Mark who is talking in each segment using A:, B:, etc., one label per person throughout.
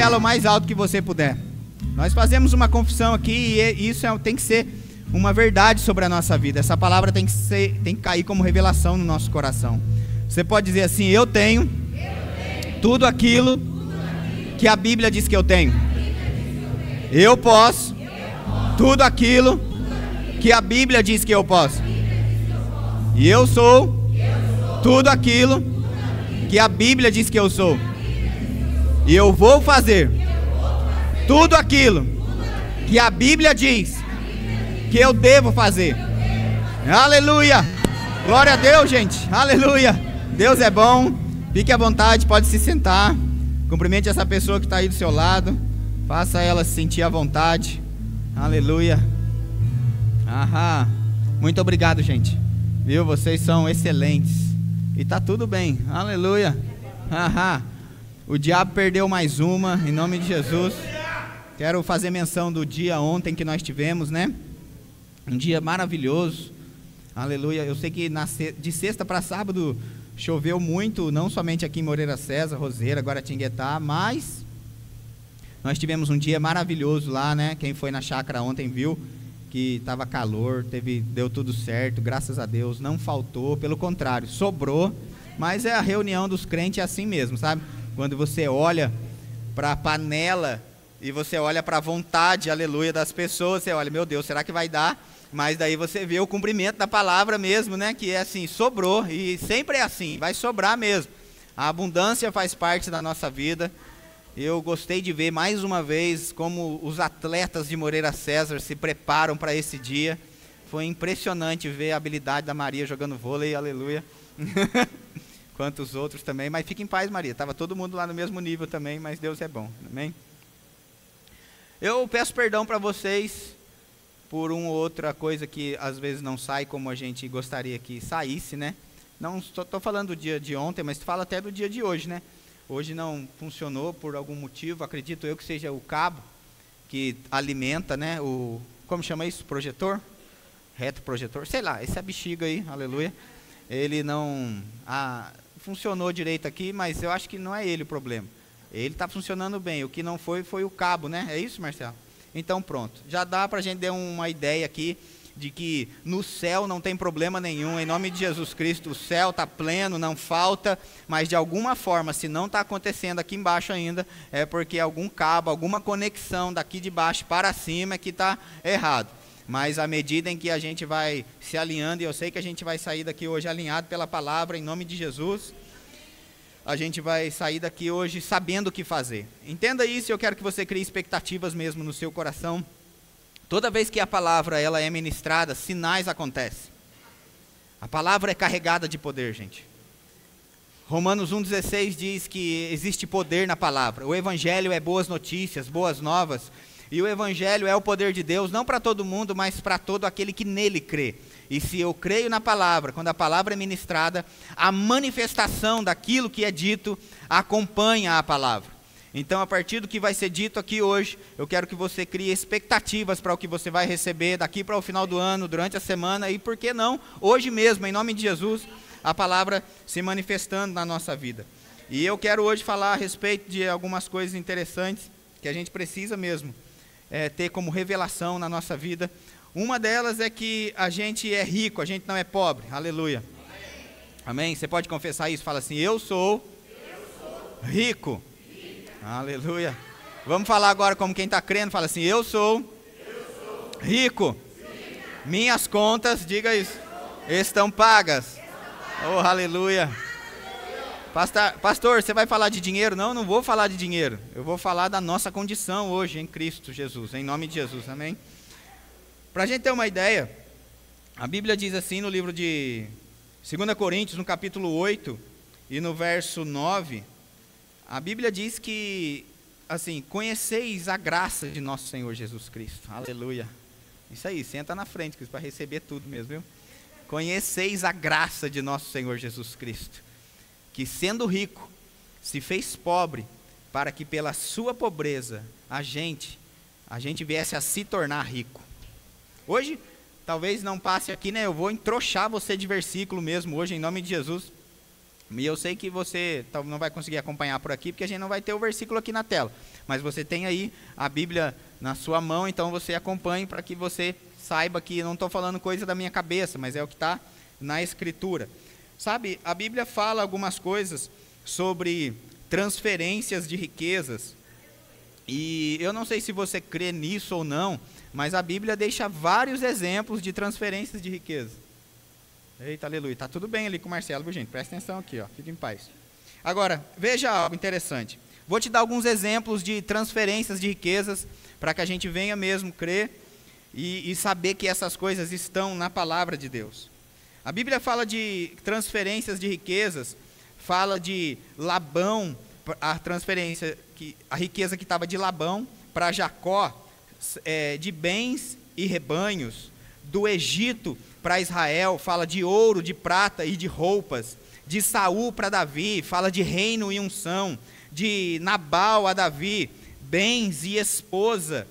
A: ela o mais alto que você puder. Nós fazemos uma confissão aqui e isso tem que ser uma verdade sobre a nossa vida. Essa palavra tem que cair como revelação no nosso coração. Você pode dizer assim: eu tenho tudo aquilo que a Bíblia diz que eu tenho. Eu posso tudo aquilo que a Bíblia diz que eu posso. E eu sou tudo aquilo que a Bíblia diz que eu sou. E eu vou fazer tudo aquilo que a Bíblia diz que eu devo fazer. Aleluia! Glória a Deus, gente. Aleluia! Deus é bom. Fique à vontade, pode se sentar. Cumprimente essa pessoa que está aí do seu lado. Faça ela se sentir à vontade. Aleluia. Aham. Muito obrigado, gente. Viu? Vocês são excelentes. E tá tudo bem. Aleluia. Aham. O diabo perdeu mais uma, em nome de Jesus. Quero fazer menção do dia ontem que nós tivemos, né? Um dia maravilhoso. Aleluia. Eu sei que de sexta para sábado choveu muito, não somente aqui em Moreira César, Roseira, Guaratinguetá, mas nós tivemos um dia maravilhoso lá, né? Quem foi na chácara ontem viu que estava calor, deu tudo certo, graças a Deus, não faltou, pelo contrário, sobrou. Mas a reunião dos crentes é assim mesmo, sabe? Quando você olha para a panela e você olha para a vontade, aleluia, das pessoas, você olha, meu Deus, será que vai dar? Mas daí você vê o cumprimento da palavra mesmo, né? Que é assim, sobrou, e sempre é assim, vai sobrar mesmo. A abundância faz parte da nossa vida. Eu gostei de ver mais uma vez como os atletas de Moreira César se preparam para esse dia. Foi impressionante ver a habilidade da Maria jogando vôlei, aleluia. Quantos outros também, mas fique em paz, Maria. Estava todo mundo lá no mesmo nível também, mas Deus é bom, amém? Eu peço perdão para vocês por uma ou outra coisa que às vezes não sai como a gente gostaria que saísse, né? Não estou falando do dia de ontem, mas falo até do dia de hoje, né? Hoje não funcionou por algum motivo, acredito eu que seja o cabo que alimenta, né? Como chama isso? Projetor? Retroprojetor? Sei lá, essa bexiga aí, aleluia. Ele não funcionou direito aqui, mas eu acho que não é ele o problema. Ele está funcionando bem, o que não foi o cabo, né? É isso, Marcelo? Então pronto, já dá para a gente dar uma ideia aqui de que no céu não tem problema nenhum, em nome de Jesus Cristo. O céu está pleno, não falta, mas de alguma forma, se não está acontecendo aqui embaixo ainda, é porque algum cabo, alguma conexão daqui de baixo para cima é que está errado. Mas à medida em que a gente vai se alinhando, e eu sei que a gente vai sair daqui hoje alinhado pela palavra, em nome de Jesus, a gente vai sair daqui hoje sabendo o que fazer. Entenda isso, eu quero que você crie expectativas mesmo no seu coração. Toda vez que a palavra ela é ministrada, sinais acontecem. A palavra é carregada de poder, gente. Romanos 1,16 diz que existe poder na palavra. O evangelho é boas notícias, boas novas. E o evangelho é o poder de Deus, não para todo mundo, mas para todo aquele que nele crê. E se eu creio na palavra, quando a palavra é ministrada, a manifestação daquilo que é dito acompanha a palavra. Então, a partir do que vai ser dito aqui hoje, eu quero que você crie expectativas para o que você vai receber daqui para o final do ano, durante a semana, e por que não, hoje mesmo, em nome de Jesus, a palavra se manifestando na nossa vida. E eu quero hoje falar a respeito de algumas coisas interessantes que a gente precisa mesmo ter como revelação na nossa vida. Uma delas é que a gente é rico, a gente não é pobre, aleluia. Amém? Você pode confessar isso? Fala assim, eu sou rico. Aleluia. Vamos falar agora como quem está crendo. Fala assim, eu sou rico. Minhas contas, diga isso, estão pagas. Oh, aleluia. Pastor, você vai falar de dinheiro? Não, não vou falar de dinheiro. Eu vou falar da nossa condição hoje em Cristo Jesus, em nome de Jesus, amém? Para a gente ter uma ideia, a Bíblia diz assim no livro de 2 Coríntios, no capítulo 8 e no verso 9, a Bíblia diz que, assim, conheceis a graça de nosso Senhor Jesus Cristo. Aleluia. Isso aí, senta na frente, para receber tudo mesmo, viu? Conheceis a graça de nosso Senhor Jesus Cristo, que sendo rico, se fez pobre, para que pela sua pobreza, a gente viesse a se tornar rico. Hoje, talvez não passe aqui, né? Eu vou entrochar você de versículo mesmo hoje, em nome de Jesus. E eu sei que você não vai conseguir acompanhar por aqui, porque a gente não vai ter o versículo aqui na tela. Mas você tem aí a Bíblia na sua mão, então você acompanhe para que você saiba que não estou falando coisa da minha cabeça, mas é o que está na Escritura. Sabe, a Bíblia fala algumas coisas sobre transferências de riquezas. E eu não sei se você crê nisso ou não, mas a Bíblia deixa vários exemplos de transferências de riqueza. Eita, aleluia. Está tudo bem ali com o Marcelo, viu, gente? Presta atenção aqui, ó. Fique em paz. Agora, veja algo interessante. Vou te dar alguns exemplos de transferências de riquezas para que a gente venha mesmo crer e saber que essas coisas estão na palavra de Deus. A Bíblia fala de transferências de riquezas, fala de Labão, a riqueza que estava de Labão para Jacó, de bens e rebanhos. Do Egito para Israel, fala de ouro, de prata e de roupas. De Saul para Davi, fala de reino e unção. De Nabal a Davi, bens e esposa.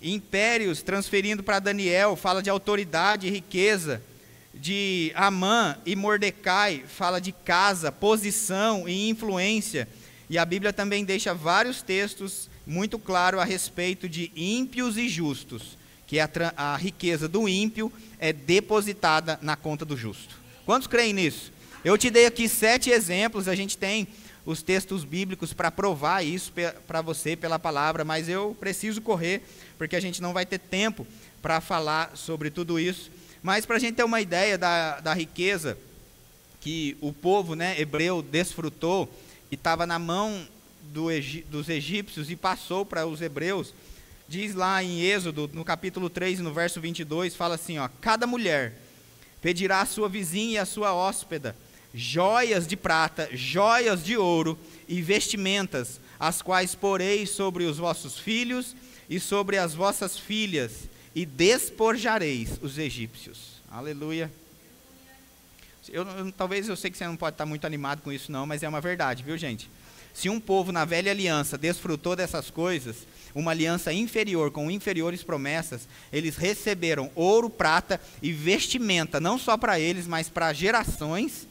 A: Impérios transferindo para Daniel, fala de autoridade e riqueza. De Amã e Mordecai, fala de casa, posição e influência. E a Bíblia também deixa vários textos muito claros a respeito de ímpios e justos, que a riqueza do ímpio é depositada na conta do justo. Quantos creem nisso? Eu te dei aqui 7 exemplos, a gente tem os textos bíblicos para provar isso para você pela palavra, mas eu preciso correr, porque a gente não vai ter tempo para falar sobre tudo isso. Mas para a gente ter uma ideia da riqueza que o povo, né, hebreu desfrutou, e estava na mão dos egípcios e passou para os hebreus, diz lá em Êxodo, no capítulo 3, no verso 22, fala assim, ó: cada mulher pedirá à sua vizinha e à sua hóspeda joias de prata, joias de ouro e vestimentas, as quais porei sobre os vossos filhos e sobre as vossas filhas, e despojareis os egípcios. Aleluia. Talvez eu sei que você não pode estar muito animado com isso não, mas é uma verdade, viu, gente? Se um povo na velha aliança desfrutou dessas coisas, uma aliança inferior com inferiores promessas, eles receberam ouro, prata e vestimenta, não só para eles, mas para gerações,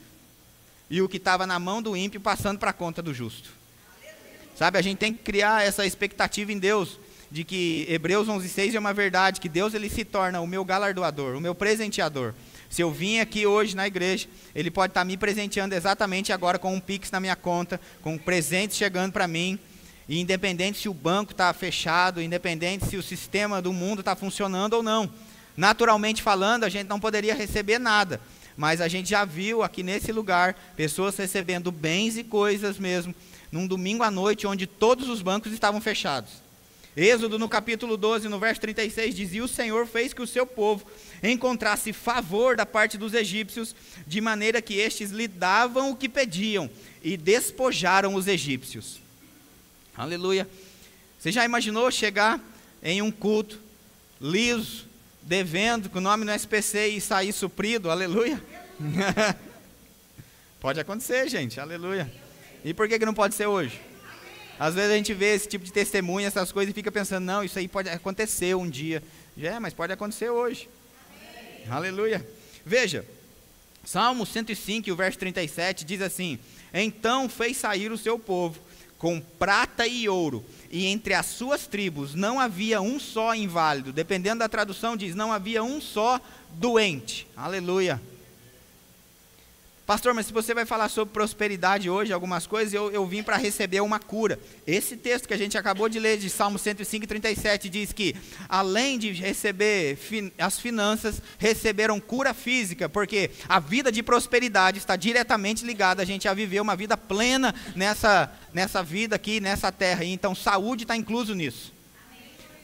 A: e o que estava na mão do ímpio passando para a conta do justo. Sabe, a gente tem que criar essa expectativa em Deus, de que Hebreus 11:6 é uma verdade, que Deus ele se torna o meu galardoador, o meu presenteador. Se eu vim aqui hoje na igreja, Ele pode estar me presenteando exatamente agora com um Pix na minha conta, com presentes chegando para mim, e independente se o banco está fechado, independente se o sistema do mundo está funcionando ou não. Naturalmente falando, a gente não poderia receber nada, mas a gente já viu aqui nesse lugar, pessoas recebendo bens e coisas mesmo, num domingo à noite, onde todos os bancos estavam fechados. Êxodo no capítulo 12, no verso 36, dizia: o Senhor fez que o seu povo encontrasse favor da parte dos egípcios, de maneira que estes lhe davam o que pediam, e despojaram os egípcios. Aleluia. Você já imaginou chegar em um culto, liso, devendo, com o nome no SPC e sair suprido? Aleluia. Pode acontecer, gente, aleluia. E por que não pode ser hoje? Às vezes a gente vê esse tipo de testemunha, essas coisas, e fica pensando, não, isso aí pode acontecer um dia. Mas pode acontecer hoje. Amém. Aleluia. Veja, Salmo 105, o verso 37, diz assim: então fez sair o seu povo com prata e ouro, e entre as suas tribos não havia um só inválido. Dependendo da tradução diz, não havia um só doente. Aleluia. Pastor, mas se você vai falar sobre prosperidade hoje, algumas coisas, eu vim para receber uma cura. Esse texto que a gente acabou de ler, de Salmo 105, 37, diz que, além de receber as finanças, receberam cura física, porque a vida de prosperidade está diretamente ligada a gente a viver uma vida plena nessa vida aqui, nessa terra. E então, saúde está incluso nisso.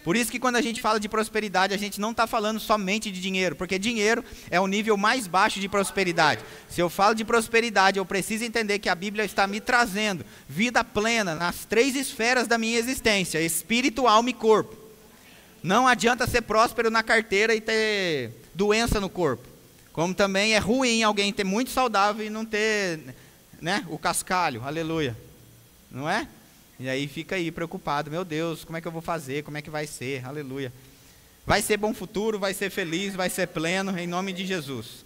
A: Por isso que quando a gente fala de prosperidade, a gente não está falando somente de dinheiro, porque dinheiro é o nível mais baixo de prosperidade. Se eu falo de prosperidade, eu preciso entender que a Bíblia está me trazendo vida plena nas 3 esferas da minha existência: espírito, alma e corpo. Não adianta ser próspero na carteira e ter doença no corpo. Como também é ruim alguém ter muito saudável e não ter, né, o cascalho, aleluia. Não é? E aí fica aí preocupado, meu Deus, como é que eu vou fazer, como é que vai ser, aleluia. Vai ser bom futuro, vai ser feliz, vai ser pleno, em nome de Jesus.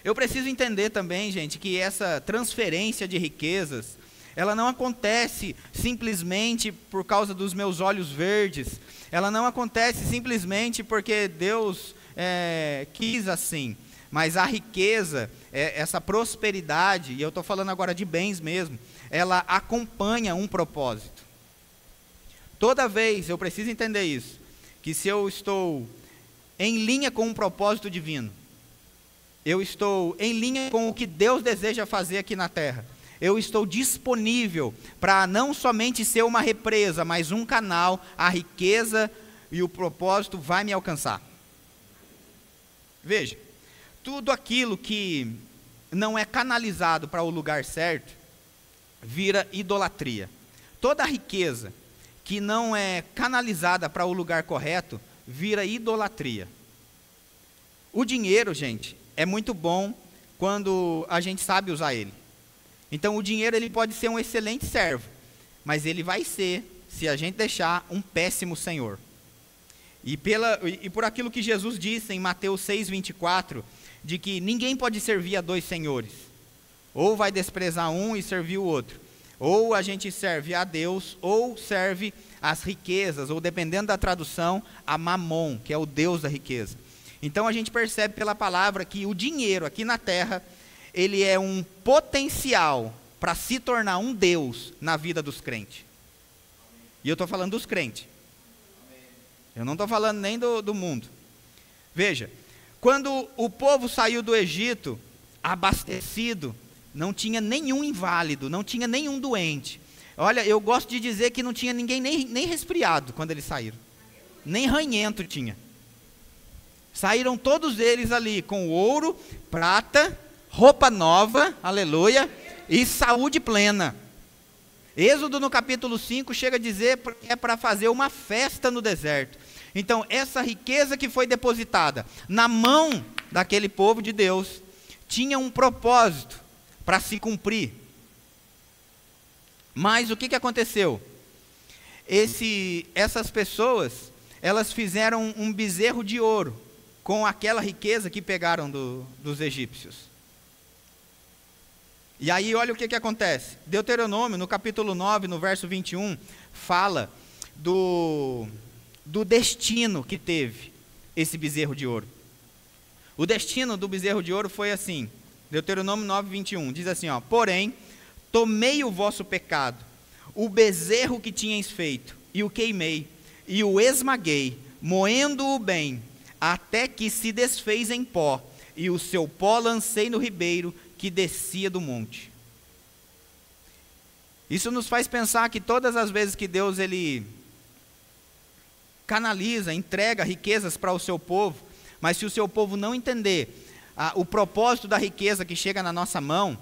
A: Eu preciso entender também, gente, que essa transferência de riquezas, ela não acontece simplesmente por causa dos meus olhos verdes, ela não acontece simplesmente porque Deus quis assim, mas a riqueza, essa prosperidade, e eu estou falando agora de bens mesmo, ela acompanha um propósito. Toda vez, eu preciso entender isso, que se eu estou em linha com um propósito divino, eu estou em linha com o que Deus deseja fazer aqui na terra, eu estou disponível para não somente ser uma represa, mas um canal, a riqueza e o propósito vai me alcançar. Veja, tudo aquilo que não é canalizado para o lugar certo, vira idolatria. Toda a riqueza que não é canalizada para o lugar correto, vira idolatria. O dinheiro, gente, é muito bom quando a gente sabe usar ele. Então o dinheiro ele pode ser um excelente servo, mas ele vai ser, se a gente deixar, um péssimo senhor. E por aquilo que Jesus disse em Mateus 6,24, de que ninguém pode servir a dois senhores. Ou vai desprezar um e servir o outro. Ou a gente serve a Deus, ou serve as riquezas, ou dependendo da tradução, a Mamon, que é o Deus da riqueza. Então a gente percebe pela palavra que o dinheiro aqui na terra, ele é um potencial para se tornar um Deus na vida dos crentes. E eu estou falando dos crentes. Eu não estou falando nem do mundo. Veja, quando o povo saiu do Egito, abastecido, não tinha nenhum inválido, não tinha nenhum doente. Olha, eu gosto de dizer que não tinha ninguém nem resfriado quando eles saíram. Nem ranhento tinha. Saíram todos eles ali com ouro, prata, roupa nova, aleluia, e saúde plena. Êxodo no capítulo 5 chega a dizer que é para fazer uma festa no deserto. Então, essa riqueza que foi depositada na mão daquele povo de Deus, tinha um propósito para se cumprir. Mas o que aconteceu? Essas pessoas, elas fizeram um bezerro de ouro com aquela riqueza que pegaram dos egípcios. E aí olha o que acontece. Deuteronômio, no capítulo 9, no verso 21, fala do destino que teve esse bezerro de ouro. O destino do bezerro de ouro foi assim, Deuteronômio 9, 21, diz assim, ó: porém, tomei o vosso pecado, o bezerro que tinhas feito, e o queimei, e o esmaguei, moendo-o bem, até que se desfez em pó, e o seu pó lancei no ribeiro que descia do monte. Isso nos faz pensar que todas as vezes que Deus ele canaliza, entrega riquezas para o seu povo, mas se o seu povo não entender o propósito da riqueza que chega na nossa mão,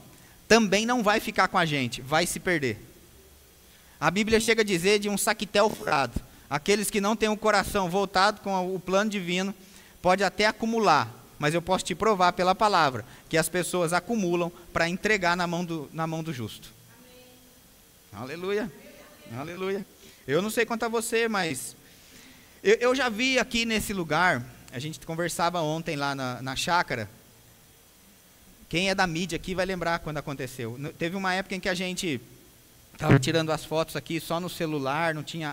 A: também não vai ficar com a gente, vai se perder. A Bíblia chega a dizer de um saquitel furado. Aqueles que não têm o coração voltado com o plano divino, pode até acumular, mas eu posso te provar pela palavra, que as pessoas acumulam para entregar na mão do justo. Amém. Aleluia, aleluia. Eu não sei quanto a você, mas eu já vi aqui nesse lugar, a gente conversava ontem lá na chácara. Quem é da mídia aqui vai lembrar quando aconteceu. Teve uma época em que a gente estava tirando as fotos aqui só no celular, não tinha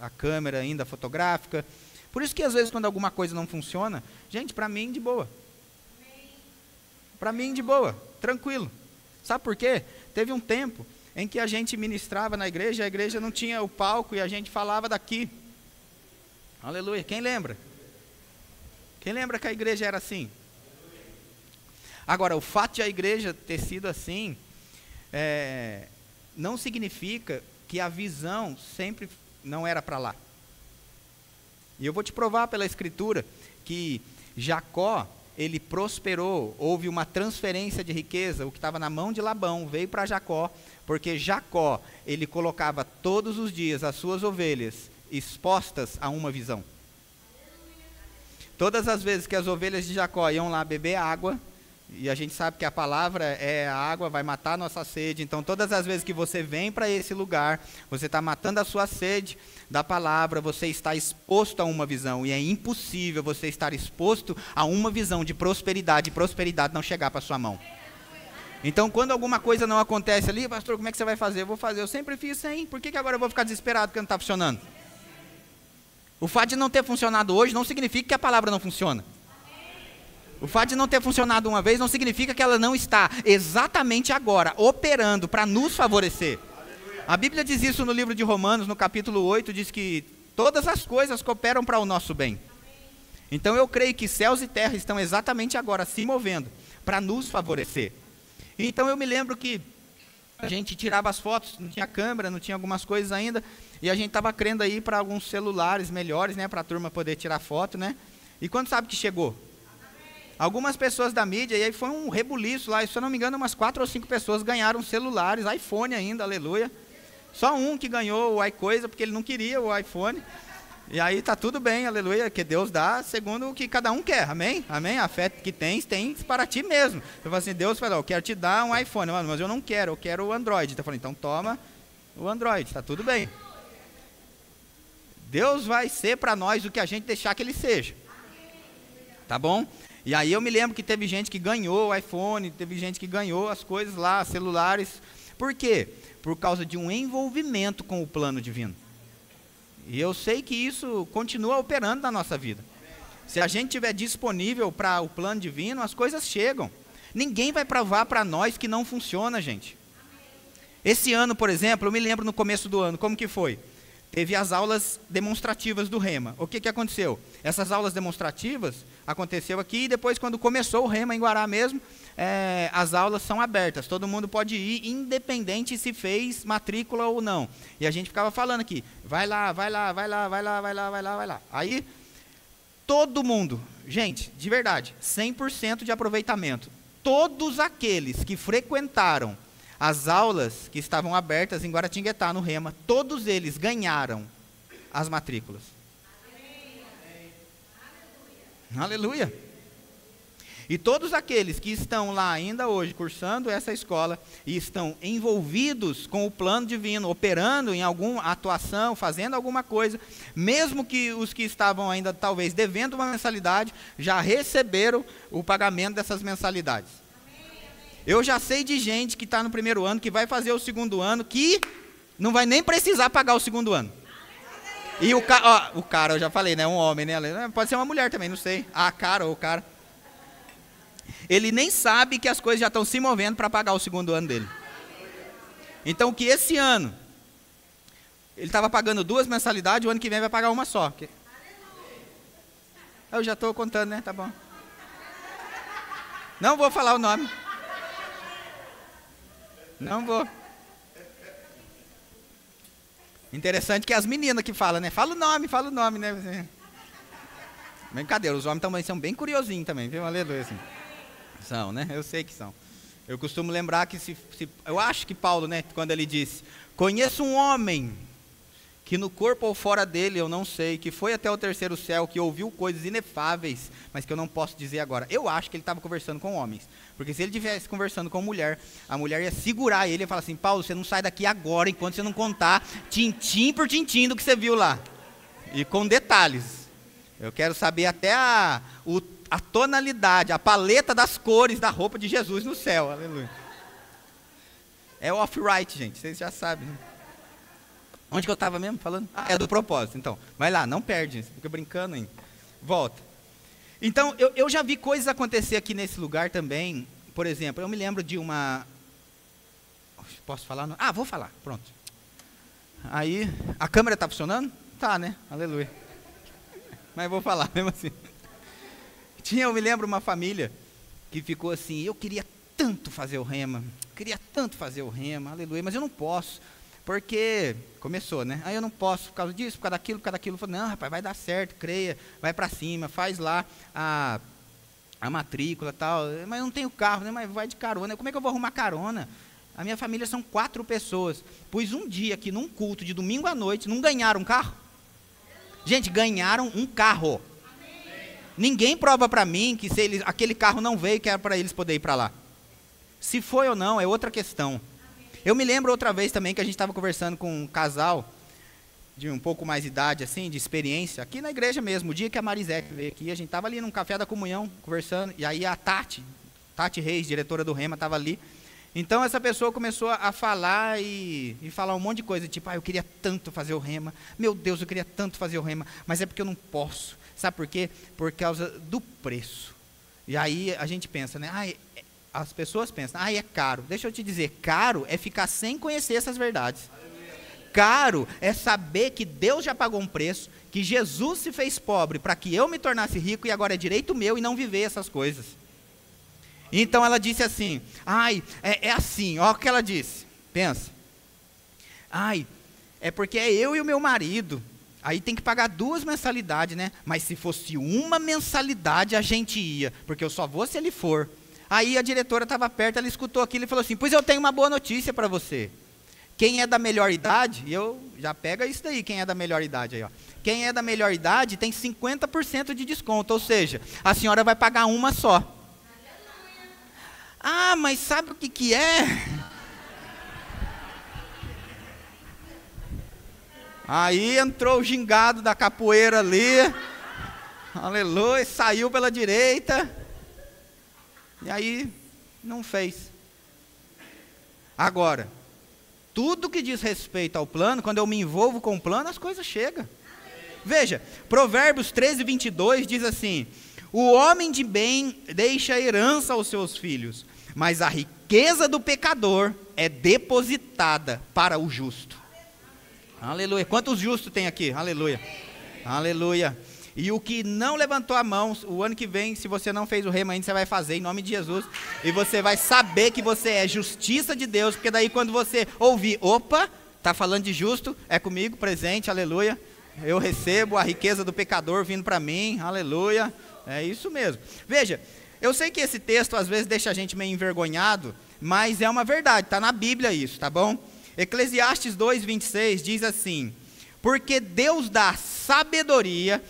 A: a câmera ainda fotográfica. Por isso que às vezes quando alguma coisa não funciona, gente, para mim de boa. Para mim de boa, tranquilo. Sabe por quê? Teve um tempo em que a gente ministrava na igreja, a igreja não tinha o palco e a gente falava daqui. Aleluia. Quem lembra? Quem lembra que a igreja era assim? Agora, o fato de a igreja ter sido assim, não significa que a visão sempre não era para lá. E eu vou te provar pela escritura que Jacó, ele prosperou, houve uma transferência de riqueza, o que estava na mão de Labão veio para Jacó, porque Jacó, ele colocava todos os dias as suas ovelhas expostas a uma visão. Todas as vezes que as ovelhas de Jacó iam lá beber água, E a gente sabe que a palavra é a água, vai matar a nossa sede. Então, todas as vezes que você vem para esse lugar, você está matando a sua sede da palavra, você está exposto a uma visão. E é impossível você estar exposto a uma visão de prosperidade e prosperidade não chegar para a sua mão. Então, quando alguma coisa não acontece ali, pastor, como é que você vai fazer? Eu vou fazer. Eu sempre fiz assim. Por que agora eu vou ficar desesperado porque não está funcionando? O fato de não ter funcionado hoje não significa que a palavra não funciona. O fato de não ter funcionado uma vez não significa que ela não está exatamente agora operando para nos favorecer. A Bíblia diz isso no livro de Romanos, no capítulo 8, diz que todas as coisas cooperam para o nosso bem. Então eu creio que céus e terra estão exatamente agora se movendo para nos favorecer. Então eu me lembro que a gente tirava as fotos, não tinha câmera, não tinha algumas coisas ainda, e a gente estava crendo aí para alguns celulares melhores, né, para a turma poder tirar foto, né? E quando sabe que chegou? Algumas pessoas da mídia, e aí foi um rebuliço lá, e se eu não me engano, umas 4 ou 5 pessoas ganharam celulares, iPhone ainda, aleluia. Só um que ganhou o iCoisa, porque ele não queria o iPhone. E aí tá tudo bem, aleluia, que Deus dá segundo o que cada um quer, amém? Amém? A fé que tens para ti mesmo. Eu falo assim, Deus falou, eu quero te dar um iPhone, mas eu não quero, eu quero o Android. Então eu falei, então toma o Android, tá tudo bem. Deus vai ser para nós o que a gente deixar que Ele seja. Tá bom? E aí eu me lembro que teve gente que ganhou o iPhone, teve gente que ganhou as coisas lá, celulares. Por quê? Por causa de um envolvimento com o plano divino. E eu sei que isso continua operando na nossa vida. Se a gente estiver disponível para o plano divino, as coisas chegam. Ninguém vai provar para nós que não funciona, gente. Esse ano, por exemplo, eu me lembro no começo do ano, como que foi? Teve as aulas demonstrativas do Rema. O que aconteceu? Essas aulas demonstrativas aconteceu aqui e depois quando começou o Rema em Guará mesmo, as aulas são abertas. Todo mundo pode ir, independente se fez matrícula ou não. E a gente ficava falando aqui, vai lá, vai lá, vai lá, vai lá, vai lá, vai lá, vai lá. Aí, todo mundo, gente, de verdade, 100% de aproveitamento. Todos aqueles que frequentaram as aulas que estavam abertas em Guaratinguetá, no Rema, todos eles ganharam as matrículas. Aleluia. E todos aqueles que estão lá ainda hoje, cursando essa escola, e estão envolvidos com o plano divino, operando em alguma atuação, fazendo alguma coisa, mesmo que os que estavam ainda talvez devendo uma mensalidade, já receberam o pagamento dessas mensalidades. Eu já sei de gente que está no primeiro ano, que vai fazer o segundo ano, que não vai nem precisar pagar o segundo ano. E o cara, eu já falei, né? Um homem, né? Pode ser uma mulher também, não sei. A cara ou o cara. Ele nem sabe que as coisas já estão se movendo para pagar o segundo ano dele. Então, que esse ano, ele estava pagando 2 mensalidades, o ano que vem vai pagar uma só. Eu já estou contando, né? Tá bom. Não vou falar o nome. Não vou. Interessante que é as meninas que falam, né? Fala o nome, né? Brincadeira, os homens também são bem curiosinhos também, viu? Aleluia, assim. São, né? Eu sei que são. Eu costumo lembrar que eu acho que Paulo, né? Quando ele disse, conheço um homem que no corpo ou fora dele, eu não sei, que foi até o terceiro céu, que ouviu coisas inefáveis, mas que eu não posso dizer agora. Eu acho que ele estava conversando com homens. Porque se ele estivesse conversando com mulher, a mulher ia segurar ele e falar assim, Paulo, você não sai daqui agora, enquanto você não contar tintim por tintim do que você viu lá. E com detalhes. Eu quero saber até a tonalidade, a paleta das cores da roupa de Jesus no céu. Aleluia. É off-right, gente, vocês já sabem, né? Onde que eu estava mesmo falando? É do propósito, então. Vai lá, não perde, fica brincando ainda. Volta. Então, eu já vi coisas acontecer aqui nesse lugar também. Por exemplo, eu me lembro de uma... Posso falar? Vou falar, pronto. Aí, a câmera está funcionando? Tá, né? Aleluia. Mas vou falar mesmo assim. Eu me lembro uma família que ficou assim, eu queria tanto fazer o Rema, aleluia, mas eu não posso. Porque começou, né? Aí eu não posso, por causa disso, por causa daquilo. Eu falei, não, rapaz, vai dar certo, creia, vai para cima, faz lá a matrícula e tal. Mas eu não tenho carro, né? Mas vai de carona. Como é que eu vou arrumar carona? A minha família são 4 pessoas. Pois um dia aqui, num culto de domingo à noite, não ganharam um carro? Gente, ganharam um carro. Ninguém prova para mim que se aquele carro não veio, que era para eles poderem ir para lá. Se foi ou não, é outra questão. Eu me lembro outra vez também que a gente estava conversando com um casal de um pouco mais de idade, assim, de experiência, aqui na igreja mesmo. O dia que a Marisete veio aqui, a gente estava ali num café da comunhão, conversando, e aí a Tati Reis, diretora do Rema, estava ali. Então essa pessoa começou a falar e falar um monte de coisa, tipo, eu queria tanto fazer o Rema, meu Deus, eu queria tanto fazer o Rema, mas é porque eu não posso. Sabe por quê? Por causa do preço. E aí a gente pensa, né? As pessoas pensam, é caro. Deixa eu te dizer, caro é ficar sem conhecer essas verdades. Caro é saber que Deus já pagou um preço, que Jesus se fez pobre para que eu me tornasse rico e agora é direito meu e não viver essas coisas. Então ela disse assim, é assim, ó o que ela disse, pensa. É porque é eu e o meu marido, aí tem que pagar 2 mensalidades, né? Mas se fosse uma mensalidade a gente ia, porque eu só vou se ele for. Aí a diretora estava perto, ela escutou aquilo e falou assim, pois eu tenho uma boa notícia para você. Quem é da melhor idade, e eu já pega isso daí, quem é da melhor idade aí, ó. Quem é da melhor idade tem 50% de desconto, ou seja, a senhora vai pagar uma só. Mas sabe o que é? Aí entrou o gingado da capoeira ali, aleluia, saiu pela direita, e aí não fez. Agora, tudo que diz respeito ao plano, quando eu me envolvo com o plano, as coisas chegam. Veja, Provérbios 13:22 diz assim, o homem de bem deixa herança aos seus filhos, mas a riqueza do pecador é depositada para o justo. Aleluia. Quantos justos tem aqui? Aleluia. Aleluia. E o que não levantou a mão, o ano que vem, se você não fez o Rema ainda, você vai fazer em nome de Jesus. E você vai saber que você é justiça de Deus, porque daí quando você ouvir, opa, está falando de justo, é comigo, presente, aleluia. Eu recebo a riqueza do pecador vindo para mim, aleluia. É isso mesmo. Veja, eu sei que esse texto às vezes deixa a gente meio envergonhado, mas é uma verdade, está na Bíblia isso, tá bom? Eclesiastes 2:26 diz assim, porque Deus dá sabedoria,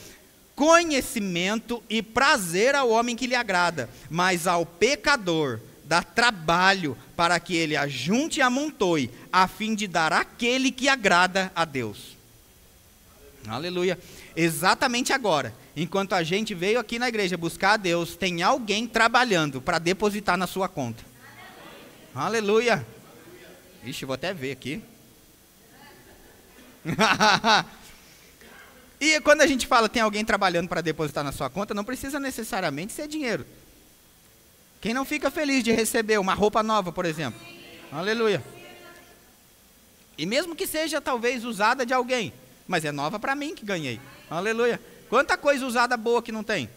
A: conhecimento e prazer ao homem que lhe agrada, mas ao pecador dá trabalho para que ele ajunte e amontoe, a fim de dar àquele que agrada a Deus. Aleluia. Exatamente agora, enquanto a gente veio aqui na igreja buscar a Deus, tem alguém trabalhando para depositar na sua conta. Aleluia. Ixi, vou até ver aqui. E quando a gente fala tem alguém trabalhando para depositar na sua conta, não precisa necessariamente ser dinheiro. Quem não fica feliz de receber uma roupa nova, por exemplo? Aleluia. E mesmo que seja talvez usada de alguém, mas é nova para mim que ganhei. Aleluia. Quanta coisa usada boa que não tem?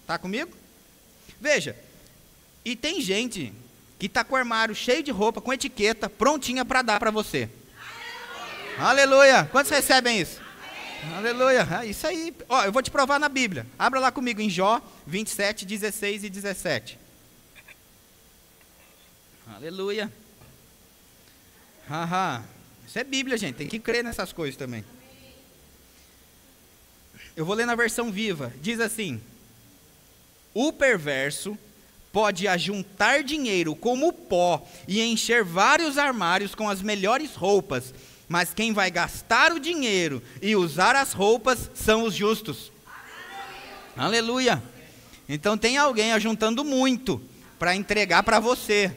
A: Está comigo? Veja, e tem gente que está com o armário cheio de roupa, com etiqueta, prontinha para dar para você. Aleluia. Quantos recebem isso? Aleluia. Isso aí. Ó, eu vou te provar na Bíblia. Abra lá comigo em Jó 27, 16 e 17. Aleluia. Isso é Bíblia, gente. Tem que crer nessas coisas também. Eu vou ler na versão viva. Diz assim: o perverso pode ajuntar dinheiro como pó e encher vários armários com as melhores roupas, mas quem vai gastar o dinheiro e usar as roupas são os justos. Aleluia. Então tem alguém ajuntando muito para entregar para você,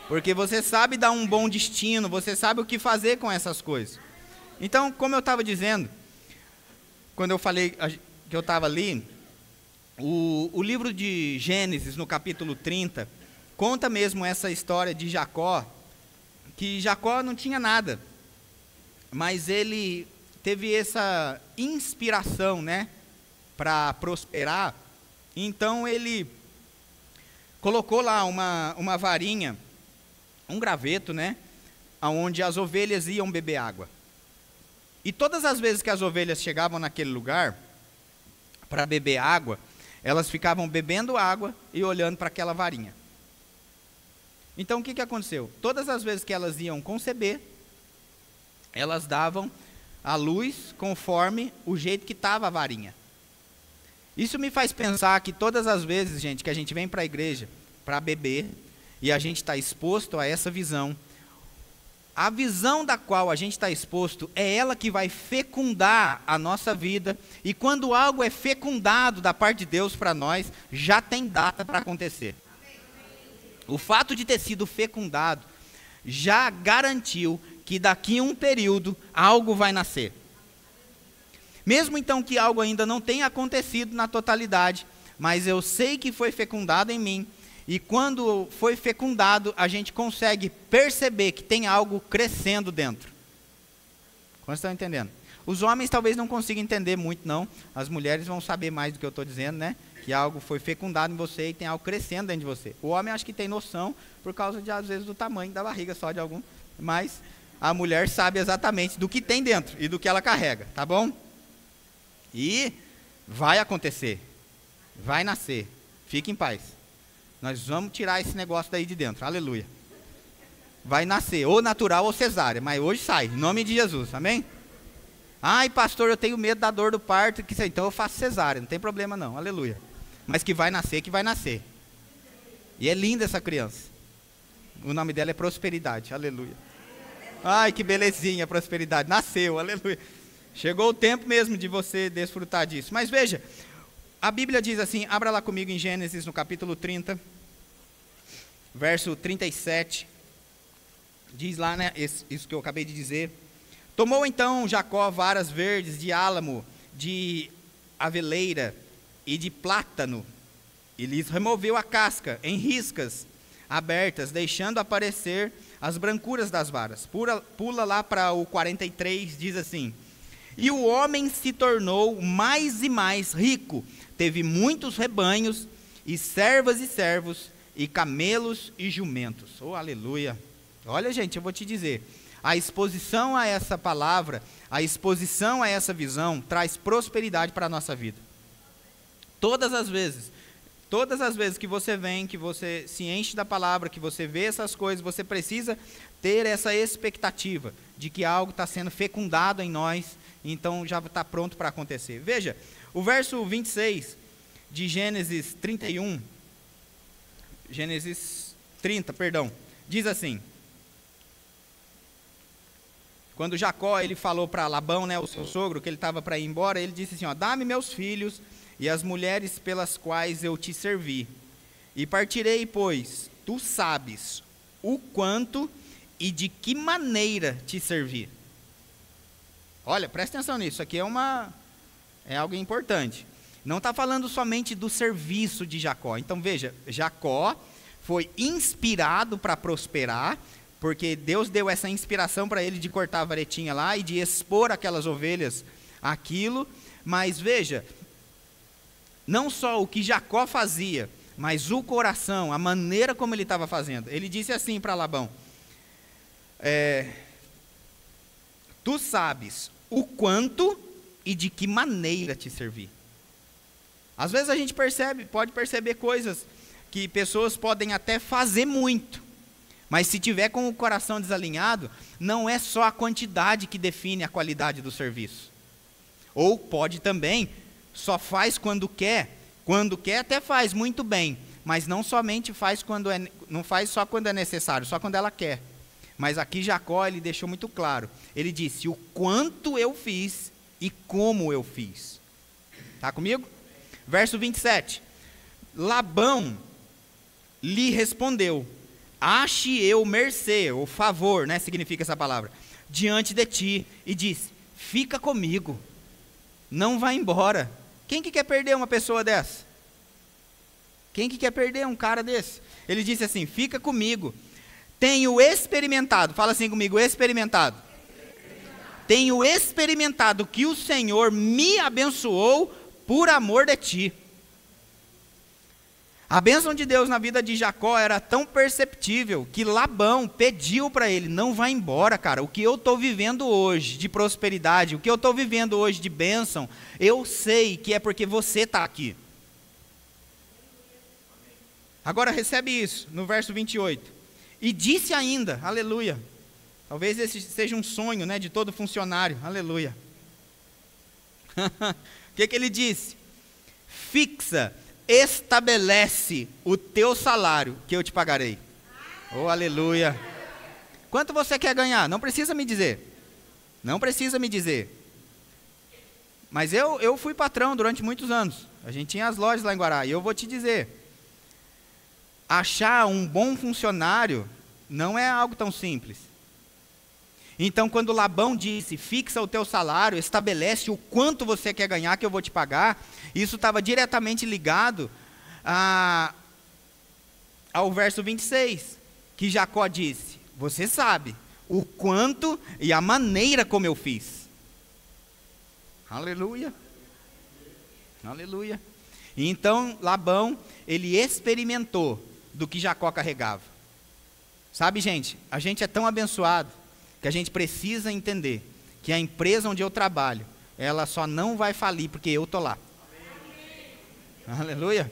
A: porque você sabe dar um bom destino, você sabe o que fazer com essas coisas. Então, como eu estava dizendo, quando eu falei que eu estava ali, o livro de Gênesis, no capítulo 30, conta mesmo essa história de Jacó, que Jacó não tinha nada, mas ele teve essa inspiração, né, para prosperar. Então ele colocou lá uma varinha, um graveto, né, onde as ovelhas iam beber água. E todas as vezes que as ovelhas chegavam naquele lugar para beber água, elas ficavam bebendo água e olhando para aquela varinha. Então o que aconteceu? Todas as vezes que elas iam conceber, elas davam a luz conforme o jeito que estava a varinha. Isso me faz pensar que todas as vezes, gente, que a gente vem para a igreja para beber e a gente está exposto a essa visão, a visão da qual a gente está exposto é ela que vai fecundar a nossa vida. E quando algo é fecundado da parte de Deus para nós, já tem data para acontecer. O fato de ter sido fecundado já garantiu que daqui a um período algo vai nascer. Mesmo então que algo ainda não tenha acontecido na totalidade, mas eu sei que foi fecundado em mim. E quando foi fecundado, a gente consegue perceber que tem algo crescendo dentro. Como estão entendendo? Os homens talvez não consigam entender muito, não. As mulheres vão saber mais do que eu estou dizendo, né? Que algo foi fecundado em você e tem algo crescendo dentro de você. O homem acho que tem noção por causa, de, às vezes, do tamanho da barriga só de algum. Mas a mulher sabe exatamente do que tem dentro e do que ela carrega, tá bom? E vai acontecer. Vai nascer. Fique em paz. Nós vamos tirar esse negócio daí de dentro, aleluia. Vai nascer, ou natural ou cesárea, mas hoje sai, em nome de Jesus, amém? Ai, pastor, eu tenho medo da dor do parto, então eu faço cesárea, não tem problema não, aleluia. Mas que vai nascer, que vai nascer. E é linda essa criança. O nome dela é Prosperidade, aleluia. Ai, que belezinha, Prosperidade, nasceu, aleluia. Chegou o tempo mesmo de você desfrutar disso. Mas veja, a Bíblia diz assim, abra lá comigo em Gênesis, no capítulo 30, verso 37, diz lá, né, isso que eu acabei de dizer. Tomou então Jacó varas verdes de álamo, de aveleira e de plátano, e lhes removeu a casca em riscas abertas, deixando aparecer as brancuras das varas. Pula lá para o 43, diz assim, e o homem se tornou mais e mais rico, teve muitos rebanhos, e servas e servos, e camelos e jumentos. Oh, aleluia. Olha, gente, eu vou te dizer, a exposição a essa palavra, a exposição a essa visão, traz prosperidade para a nossa vida. Todas as vezes que você vem, que você se enche da palavra, que você vê essas coisas, você precisa ter essa expectativa de que algo está sendo fecundado em nós, então já está pronto para acontecer. Veja, o verso 26 de Gênesis 31, Gênesis 30, perdão, diz assim, quando Jacó ele falou para Labão, né, o seu sogro, que ele estava para ir embora, ele disse assim, ó, dá-me meus filhos e as mulheres pelas quais eu te servi, e partirei, pois tu sabes o quanto e de que maneira te servi. Olha, presta atenção nisso, aqui é algo importante. Não está falando somente do serviço de Jacó. Então veja, Jacó foi inspirado para prosperar, porque Deus deu essa inspiração para ele de cortar a varetinha lá e de expor aquelas ovelhas aquilo. Mas veja, não só o que Jacó fazia, mas o coração, a maneira como ele estava fazendo. Ele disse assim para Labão, tu sabes o quanto e de que maneira te servir. Às vezes a gente pode perceber coisas que pessoas podem até fazer muito, mas se tiver com o coração desalinhado, não é só a quantidade que define a qualidade do serviço. Ou pode também, só faz quando quer até faz muito bem, mas não somente faz não faz só quando é necessário, só quando ela quer. Mas aqui Jacó, ele deixou muito claro. Ele disse, o quanto eu fiz e como eu fiz. Está comigo? Verso 27. Labão lhe respondeu, ache eu mercê, ou favor, né, significa essa palavra, diante de ti, e disse, fica comigo, não vá embora. Quem que quer perder uma pessoa dessa? Quem que quer perder um cara desse? Ele disse assim, fica comigo. Tenho experimentado, fala assim comigo, experimentado. Tenho experimentado que o Senhor me abençoou por amor de ti. A bênção de Deus na vida de Jacó era tão perceptível que Labão pediu para ele, não vá embora, cara, o que eu estou vivendo hoje de prosperidade, o que eu estou vivendo hoje de bênção, eu sei que é porque você está aqui. Agora recebe isso, no verso 28. E disse ainda, aleluia, Talvez esse seja um sonho, né, de todo funcionário. Aleluia. O que ele disse? Fixa, estabelece o teu salário, que eu te pagarei. Oh, aleluia. Quanto você quer ganhar? Não precisa me dizer. Não precisa me dizer. Mas eu fui patrão durante muitos anos. A gente tinha as lojas lá em Guará. E eu vou te dizer, achar um bom funcionário não é algo tão simples. Então, quando Labão disse, fixa o teu salário, estabelece o quanto você quer ganhar, que eu vou te pagar, isso estava diretamente ligado ao verso 26, que Jacó disse, você sabe o quanto e a maneira como eu fiz. Aleluia. Aleluia. E então, Labão, ele experimentou do que Jacó carregava. Sabe, gente, a gente é tão abençoado que a gente precisa entender que a empresa onde eu trabalho, ela só não vai falir porque eu estou lá. Amém. Aleluia.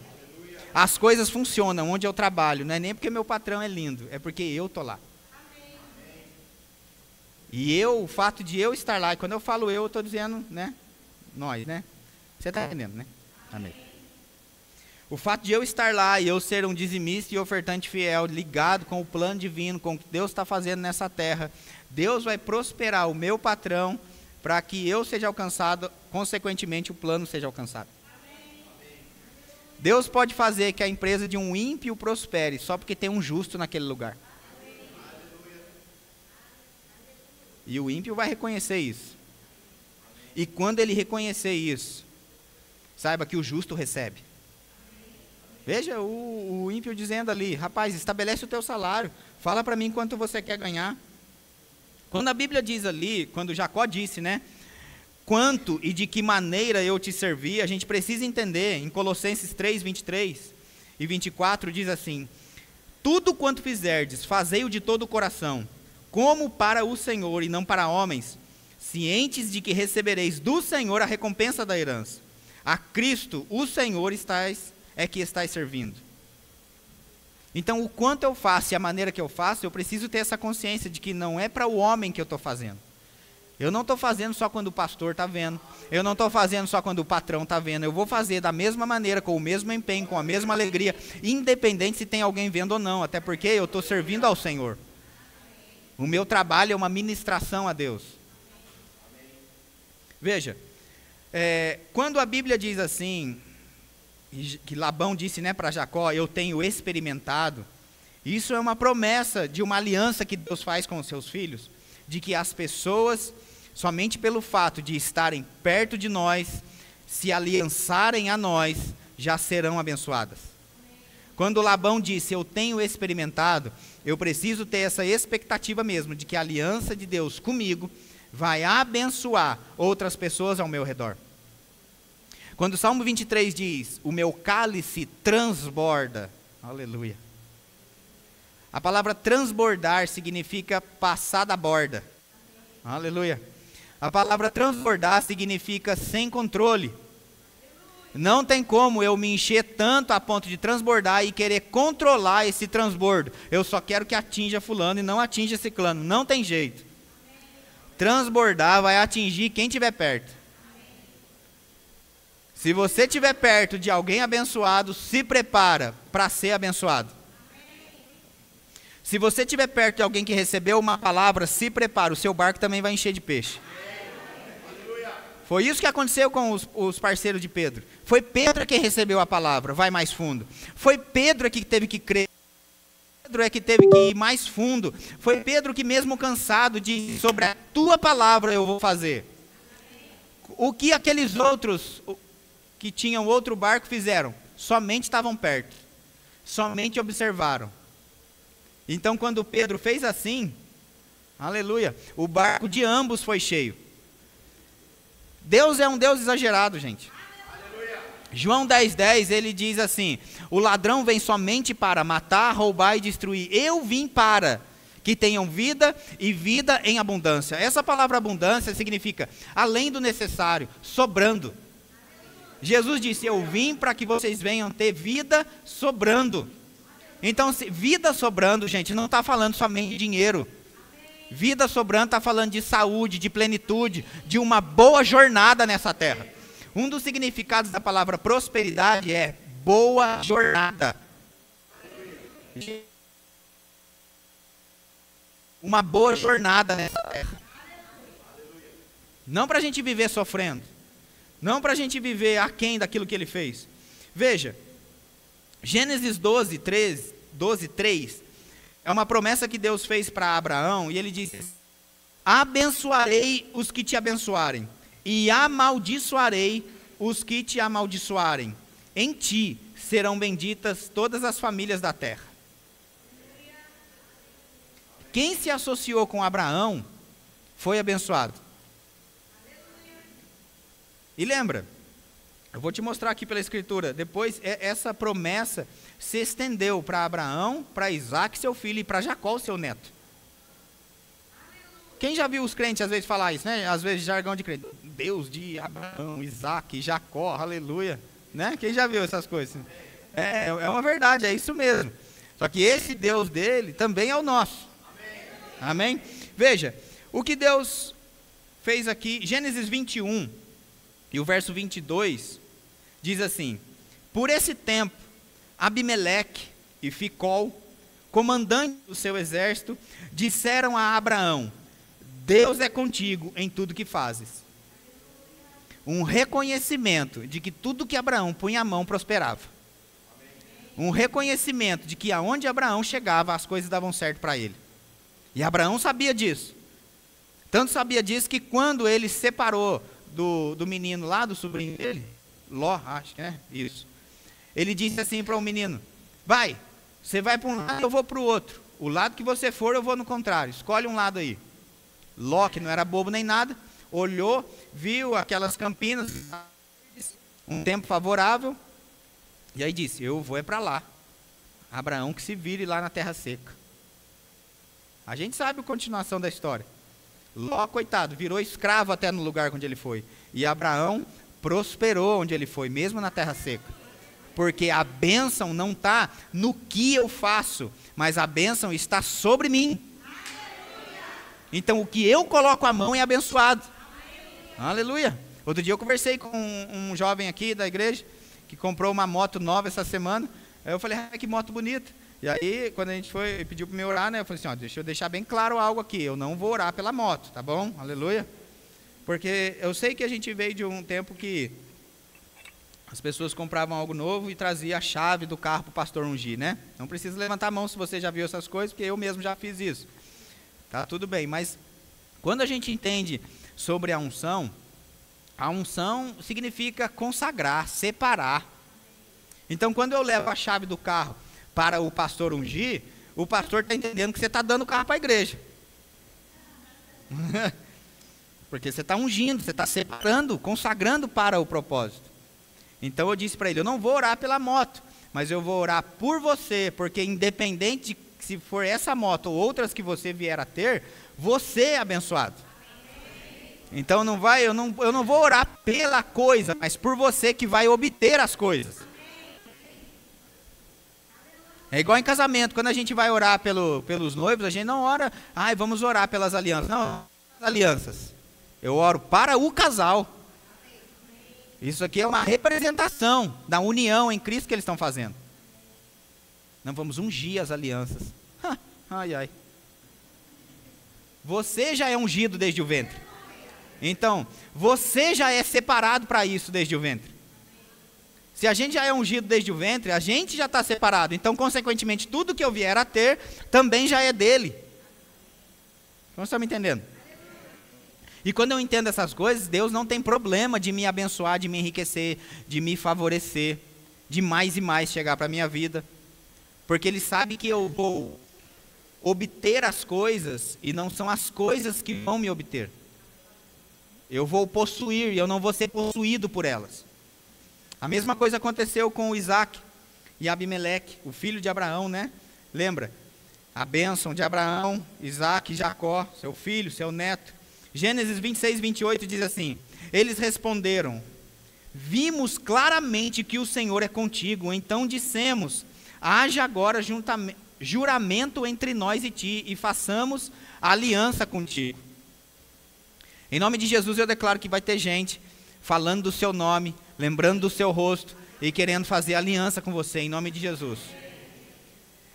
A: As coisas funcionam onde eu trabalho, não é nem porque meu patrão é lindo, é porque eu estou lá. Amém. E o fato de eu estar lá, e quando eu falo eu estou dizendo, né, nós, né? Você está entendendo, né? Amém. O fato de eu estar lá e eu ser um dizimista e ofertante fiel, ligado com o plano divino, com o que Deus está fazendo nessa terra, Deus vai prosperar o meu patrão para que eu seja alcançado, consequentemente o plano seja alcançado. Amém. Deus pode fazer que a empresa de um ímpio prospere só porque tem um justo naquele lugar. Amém. E o ímpio vai reconhecer isso. E quando ele reconhecer isso, saiba que o justo recebe. Veja o ímpio dizendo ali, rapaz, estabelece o teu salário, fala para mim quanto você quer ganhar. Quando a Bíblia diz ali, quando Jacó disse, né, quanto e de que maneira eu te servi, a gente precisa entender, em Colossenses 3, 23 e 24 diz assim, tudo quanto fizerdes, fazei-o de todo o coração, como para o Senhor e não para homens, cientes de que recebereis do Senhor a recompensa da herança. A Cristo, o Senhor, é que estáis servindo. Então, o quanto eu faço e a maneira que eu faço, eu preciso ter essa consciência de que não é para o homem que eu estou fazendo. Eu não estou fazendo só quando o pastor está vendo. Eu não estou fazendo só quando o patrão está vendo. Eu vou fazer da mesma maneira, com o mesmo empenho, com a mesma alegria, independente se tem alguém vendo ou não. Até porque eu estou servindo ao Senhor. O meu trabalho é uma ministração a Deus. Veja, quando a Bíblia diz assim, que Labão disse, né, para Jacó, eu tenho experimentado, isso é uma promessa de uma aliança que Deus faz com os seus filhos, de que as pessoas, somente pelo fato de estarem perto de nós, se aliançarem a nós, já serão abençoadas. Quando Labão disse, eu tenho experimentado, eu preciso ter essa expectativa mesmo, de que a aliança de Deus comigo vai abençoar outras pessoas ao meu redor. Quando o Salmo 23 diz, o meu cálice transborda, aleluia. A palavra transbordar significa passar da borda, aleluia. A palavra transbordar significa sem controle. Não tem como eu me encher tanto a ponto de transbordar e querer controlar esse transbordo. Eu só quero que atinja fulano e não atinja ciclano, não tem jeito. Transbordar vai atingir quem estiver perto. Se você estiver perto de alguém abençoado, se prepara para ser abençoado. Se você estiver perto de alguém que recebeu uma palavra, se prepara, o seu barco também vai encher de peixe. Foi isso que aconteceu com os parceiros de Pedro. Foi Pedro quem recebeu a palavra, vai mais fundo. Foi Pedro que teve que crer. Pedro é que teve que ir mais fundo. Foi Pedro que mesmo cansado disse, sobre a tua palavra eu vou fazer. O que aqueles outros que tinham outro barco fizeram? Somente estavam perto. Somente observaram. Então quando Pedro fez assim, aleluia, o barco de ambos foi cheio. Deus é um Deus exagerado, gente. Aleluia. João 10:10, ele diz assim, o ladrão vem somente para matar, roubar e destruir. Eu vim para que tenham vida e vida em abundância. Essa palavra abundância significa além do necessário, sobrando. Jesus disse, eu vim para que vocês venham ter vida sobrando. Então, vida sobrando, gente, não está falando somente de dinheiro. Vida sobrando está falando de saúde, de plenitude, de uma boa jornada nessa terra. Um dos significados da palavra prosperidade é boa jornada. Uma boa jornada nessa terra. Não para a gente viver sofrendo. Não para a gente viver aquém daquilo que ele fez. Veja, Gênesis 12:3 é uma promessa que Deus fez para Abraão, e ele disse: abençoarei os que te abençoarem, e amaldiçoarei os que te amaldiçoarem. Em ti serão benditas todas as famílias da terra. Quem se associou com Abraão foi abençoado. E lembra, eu vou te mostrar aqui pela escritura, depois essa promessa se estendeu para Abraão, para Isaac, seu filho, e para Jacó, seu neto. Quem já viu os crentes às vezes falar isso, né? Às vezes jargão de crente, Deus de Abraão, Isaac, Jacó, aleluia, né? Quem já viu essas coisas? É uma verdade, é isso mesmo. Só que esse Deus dele também é o nosso. Amém? Veja, o que Deus fez aqui, Gênesis 21, e o verso 22, diz assim: por esse tempo, Abimeleque e Ficol, comandante do seu exército, disseram a Abraão: Deus é contigo em tudo que fazes. Um reconhecimento de que tudo que Abraão punha a mão prosperava. Um reconhecimento de que aonde Abraão chegava, as coisas davam certo para ele. E Abraão sabia disso. Tanto sabia disso que quando ele se separou do menino lá, do sobrinho dele, Ló, acho que é isso. Ele disse assim para o menino: vai, você vai para um lado, eu vou para o outro. O lado que você for, eu vou no contrário. Escolhe um lado aí. Ló, que não era bobo nem nada, olhou, viu aquelas campinas, um tempo favorável, e aí disse: eu vou é para lá. Abraão que se vire lá na terra seca. A gente sabe a continuação da história. Ló, coitado, virou escravo até no lugar onde ele foi. E Abraão prosperou onde ele foi, mesmo na terra seca. Porque a bênção não está no que eu faço, mas a bênção está sobre mim. Então o que eu coloco a mão é abençoado. Aleluia. Outro dia eu conversei com um jovem aqui da igreja, que comprou uma moto nova essa semana. Aí eu falei: que moto bonita. E aí, quando a gente foi, pediu para me orar, né? Eu falei assim: deixa eu deixar bem claro algo aqui. Eu não vou orar pela moto, tá bom? Aleluia. Porque eu sei que a gente veio de um tempo que as pessoas compravam algo novo e traziam a chave do carro para o pastor ungir, né? Não precisa levantar a mão se você já viu essas coisas, porque eu mesmo já fiz isso. Tá tudo bem, mas quando a gente entende sobre a unção significa consagrar, separar. Então, quando eu levo a chave do carro para o pastor ungir, o pastor está entendendo que você está dando o carro para a igreja. Porque você está ungindo, você está separando, consagrando para o propósito. Então eu disse para ele: eu não vou orar pela moto, mas eu vou orar por você, porque independente de se for essa moto ou outras que você vier a ter, você é abençoado. Então eu não vou orar pela coisa, mas por você que vai obter as coisas. É igual em casamento, quando a gente vai orar pelos noivos, a gente não ora: vamos orar pelas alianças. Não, alianças. Eu oro para o casal. Isso aqui é uma representação da união em Cristo que eles estão fazendo. Não vamos ungir as alianças. Ai, ai. Você já é ungido desde o ventre. Então, você já é separado para isso desde o ventre. Se a gente já é ungido desde o ventre, a gente já está separado. Então, consequentemente, tudo que eu vier a ter, também já é dele. Você está me entendendo? E quando eu entendo essas coisas, Deus não tem problema de me abençoar, de me enriquecer, de me favorecer, de mais e mais chegar para a minha vida. Porque Ele sabe que eu vou obter as coisas, e não são as coisas que vão me obter. Eu vou possuir, e eu não vou ser possuído por elas. A mesma coisa aconteceu com o Isaac e Abimeleque, o filho de Abraão, né? Lembra? A bênção de Abraão, Isaac e Jacó, seu filho, seu neto. Gênesis 26, 28 diz assim: eles responderam: vimos claramente que o Senhor é contigo, então dissemos: haja agora juramento entre nós e ti, e façamos aliança contigo. Em nome de Jesus eu declaro que vai ter gente falando do seu nome, lembrando do seu rosto e querendo fazer aliança com você, em nome de Jesus.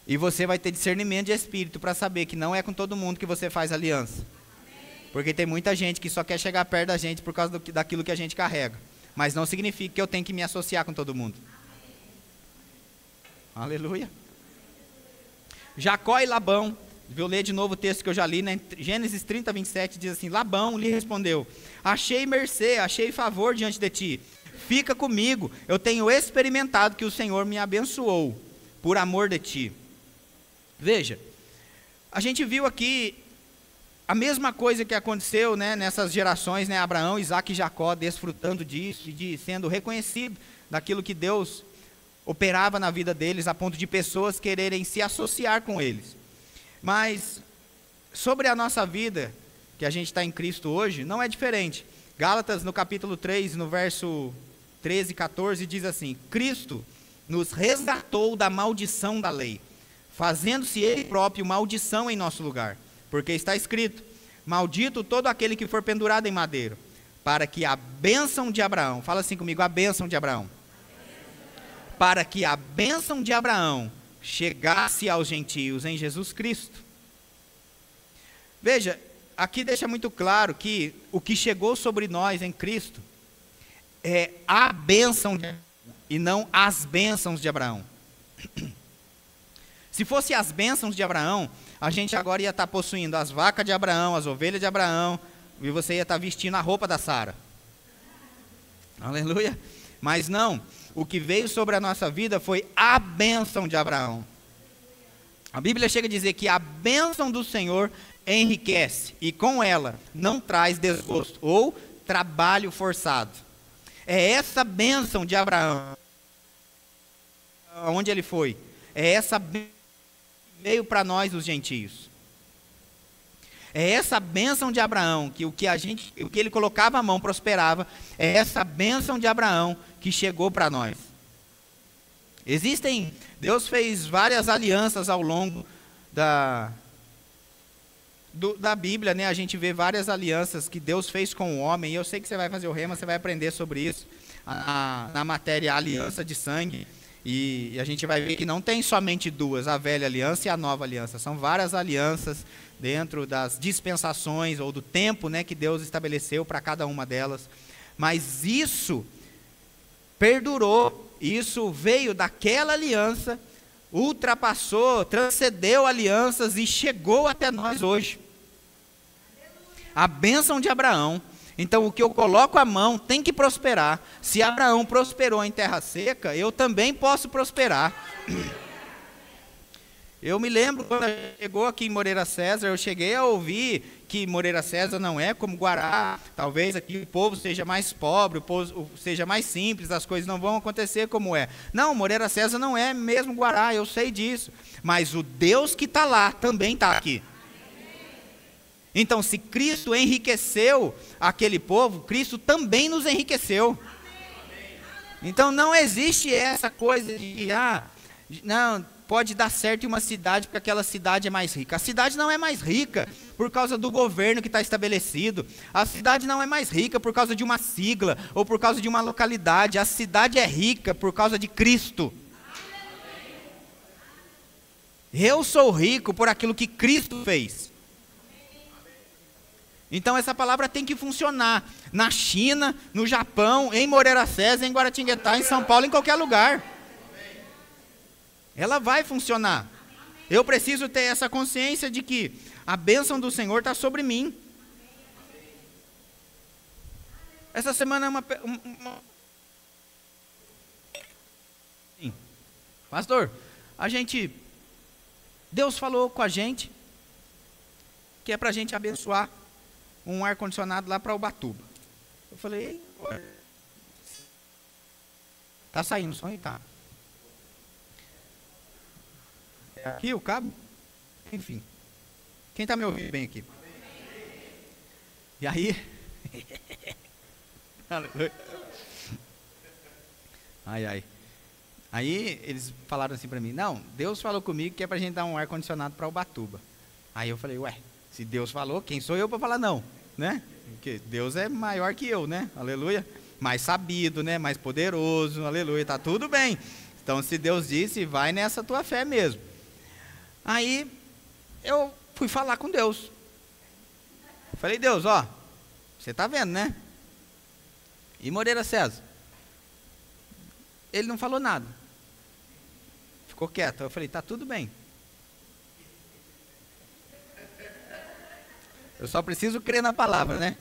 A: E você vai ter discernimento de espírito para saber que não é com todo mundo que você faz aliança. Porque tem muita gente que só quer chegar perto da gente por causa daquilo que a gente carrega. Mas não significa que eu tenho que me associar com todo mundo. Aleluia. Jacó e Labão, vou ler de novo o texto que eu já li, né? Gênesis 30, 27, diz assim: Labão lhe respondeu: achei mercê, achei favor diante de ti. Fica comigo, eu tenho experimentado que o Senhor me abençoou por amor de ti. Veja, a gente viu aqui a mesma coisa que aconteceu, né, nessas gerações, né, Abraão, Isaac e Jacó, desfrutando disso, e sendo reconhecido daquilo que Deus operava na vida deles, a ponto de pessoas quererem se associar com eles. Mas sobre a nossa vida, que a gente está em Cristo hoje, não é diferente. Gálatas, no capítulo 3, no verso 13 e 14, diz assim: Cristo nos resgatou da maldição da lei, fazendo-se Ele próprio maldição em nosso lugar. Porque está escrito: maldito todo aquele que for pendurado em madeiro, para que a bênção de Abraão, fala assim comigo, a bênção de Abraão, para que a bênção de Abraão chegasse aos gentios em Jesus Cristo. Veja, aqui deixa muito claro que o que chegou sobre nós em Cristo é a bênção de Abraão, e não as bênçãos de Abraão. Se fosse as bênçãos de Abraão, a gente agora ia estar possuindo as vacas de Abraão, as ovelhas de Abraão, e você ia estar vestindo a roupa da Sara. Aleluia. Mas não, o que veio sobre a nossa vida foi a bênção de Abraão. A Bíblia chega a dizer que a bênção do Senhor enriquece, e com ela não traz desgosto ou trabalho forçado. É essa bênção de Abraão, onde ele foi, é essa bênção que veio para nós os gentios. É essa bênção de Abraão, que o que ele colocava a mão prosperava, é essa bênção de Abraão que chegou para nós. Deus fez várias alianças ao longo da Bíblia, né? A gente vê várias alianças que Deus fez com o homem, e eu sei que você vai fazer o rema, você vai aprender sobre isso, na matéria aliança de sangue, e a gente vai ver que não tem somente duas, a velha aliança e a nova aliança, são várias alianças dentro das dispensações, ou do tempo, né, que Deus estabeleceu para cada uma delas, mas isso perdurou, isso veio daquela aliança, ultrapassou, transcendeu alianças e chegou até nós hoje. A bênção de Abraão. Então o que eu coloco a mão tem que prosperar. Se Abraão prosperou em terra seca, eu também posso prosperar. Eu me lembro quando chegou aqui em Moreira César, eu cheguei a ouvir que Moreira César não é como Guará, talvez aqui o povo seja mais pobre, o povo seja mais simples, as coisas não vão acontecer como é. Não, Moreira César não é mesmo Guará, eu sei disso, mas o Deus que está lá também está aqui. Então, se Cristo enriqueceu aquele povo, Cristo também nos enriqueceu. Então, não existe essa coisa de, não, pode dar certo em uma cidade porque aquela cidade é mais rica. A cidade não é mais rica por causa do governo que está estabelecido. A cidade não é mais rica por causa de uma sigla ou por causa de uma localidade. A cidade é rica por causa de Cristo. Eu sou rico por aquilo que Cristo fez. Então essa palavra tem que funcionar na China, no Japão, em Moreira César, em Guaratinguetá, em São Paulo, em qualquer lugar. Ela vai funcionar. Eu preciso ter essa consciência de que a bênção do Senhor está sobre mim. Essa semana é uma... Sim. Pastor, Deus falou com a gente que é para a gente abençoar um ar-condicionado lá para Ubatuba. Eu falei, tá saindo som aí, tá? É aqui o cabo? Enfim. Quem está me ouvindo bem aqui? E aí? Ai, ai. Aí eles falaram assim para mim, não, Deus falou comigo que é para a gente dar um ar-condicionado para Ubatuba. Aí eu falei, ué, se Deus falou, quem sou eu para falar não, né? Porque Deus é maior que eu, né? Aleluia. Mais sabido, né? Mais poderoso, aleluia, tá tudo bem. Então se Deus disse, vai nessa tua fé mesmo. Aí eu fui falar com Deus. Falei, Deus, ó, você tá vendo, né? E Moreira César? Ele não falou nada. Ficou quieto. Eu falei, tá tudo bem. Eu só preciso crer na palavra, né?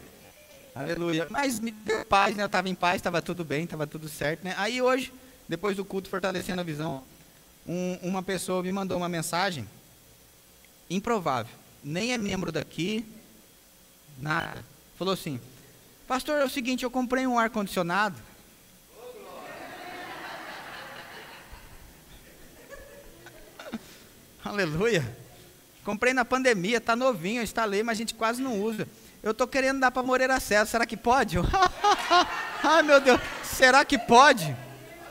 A: Aleluia. Mas me deu paz, né? Eu estava em paz, estava tudo bem, estava tudo certo, né? Aí hoje, depois do culto Fortalecendo a Visão, uma pessoa me mandou uma mensagem improvável. Nem é membro daqui, nada. Falou assim, pastor, é o seguinte, eu comprei um ar-condicionado. Aleluia. Comprei na pandemia, está novinho, eu instalei, mas a gente quase não usa. Eu estou querendo dar para Moreira César, será que pode? Ai meu Deus, será que pode?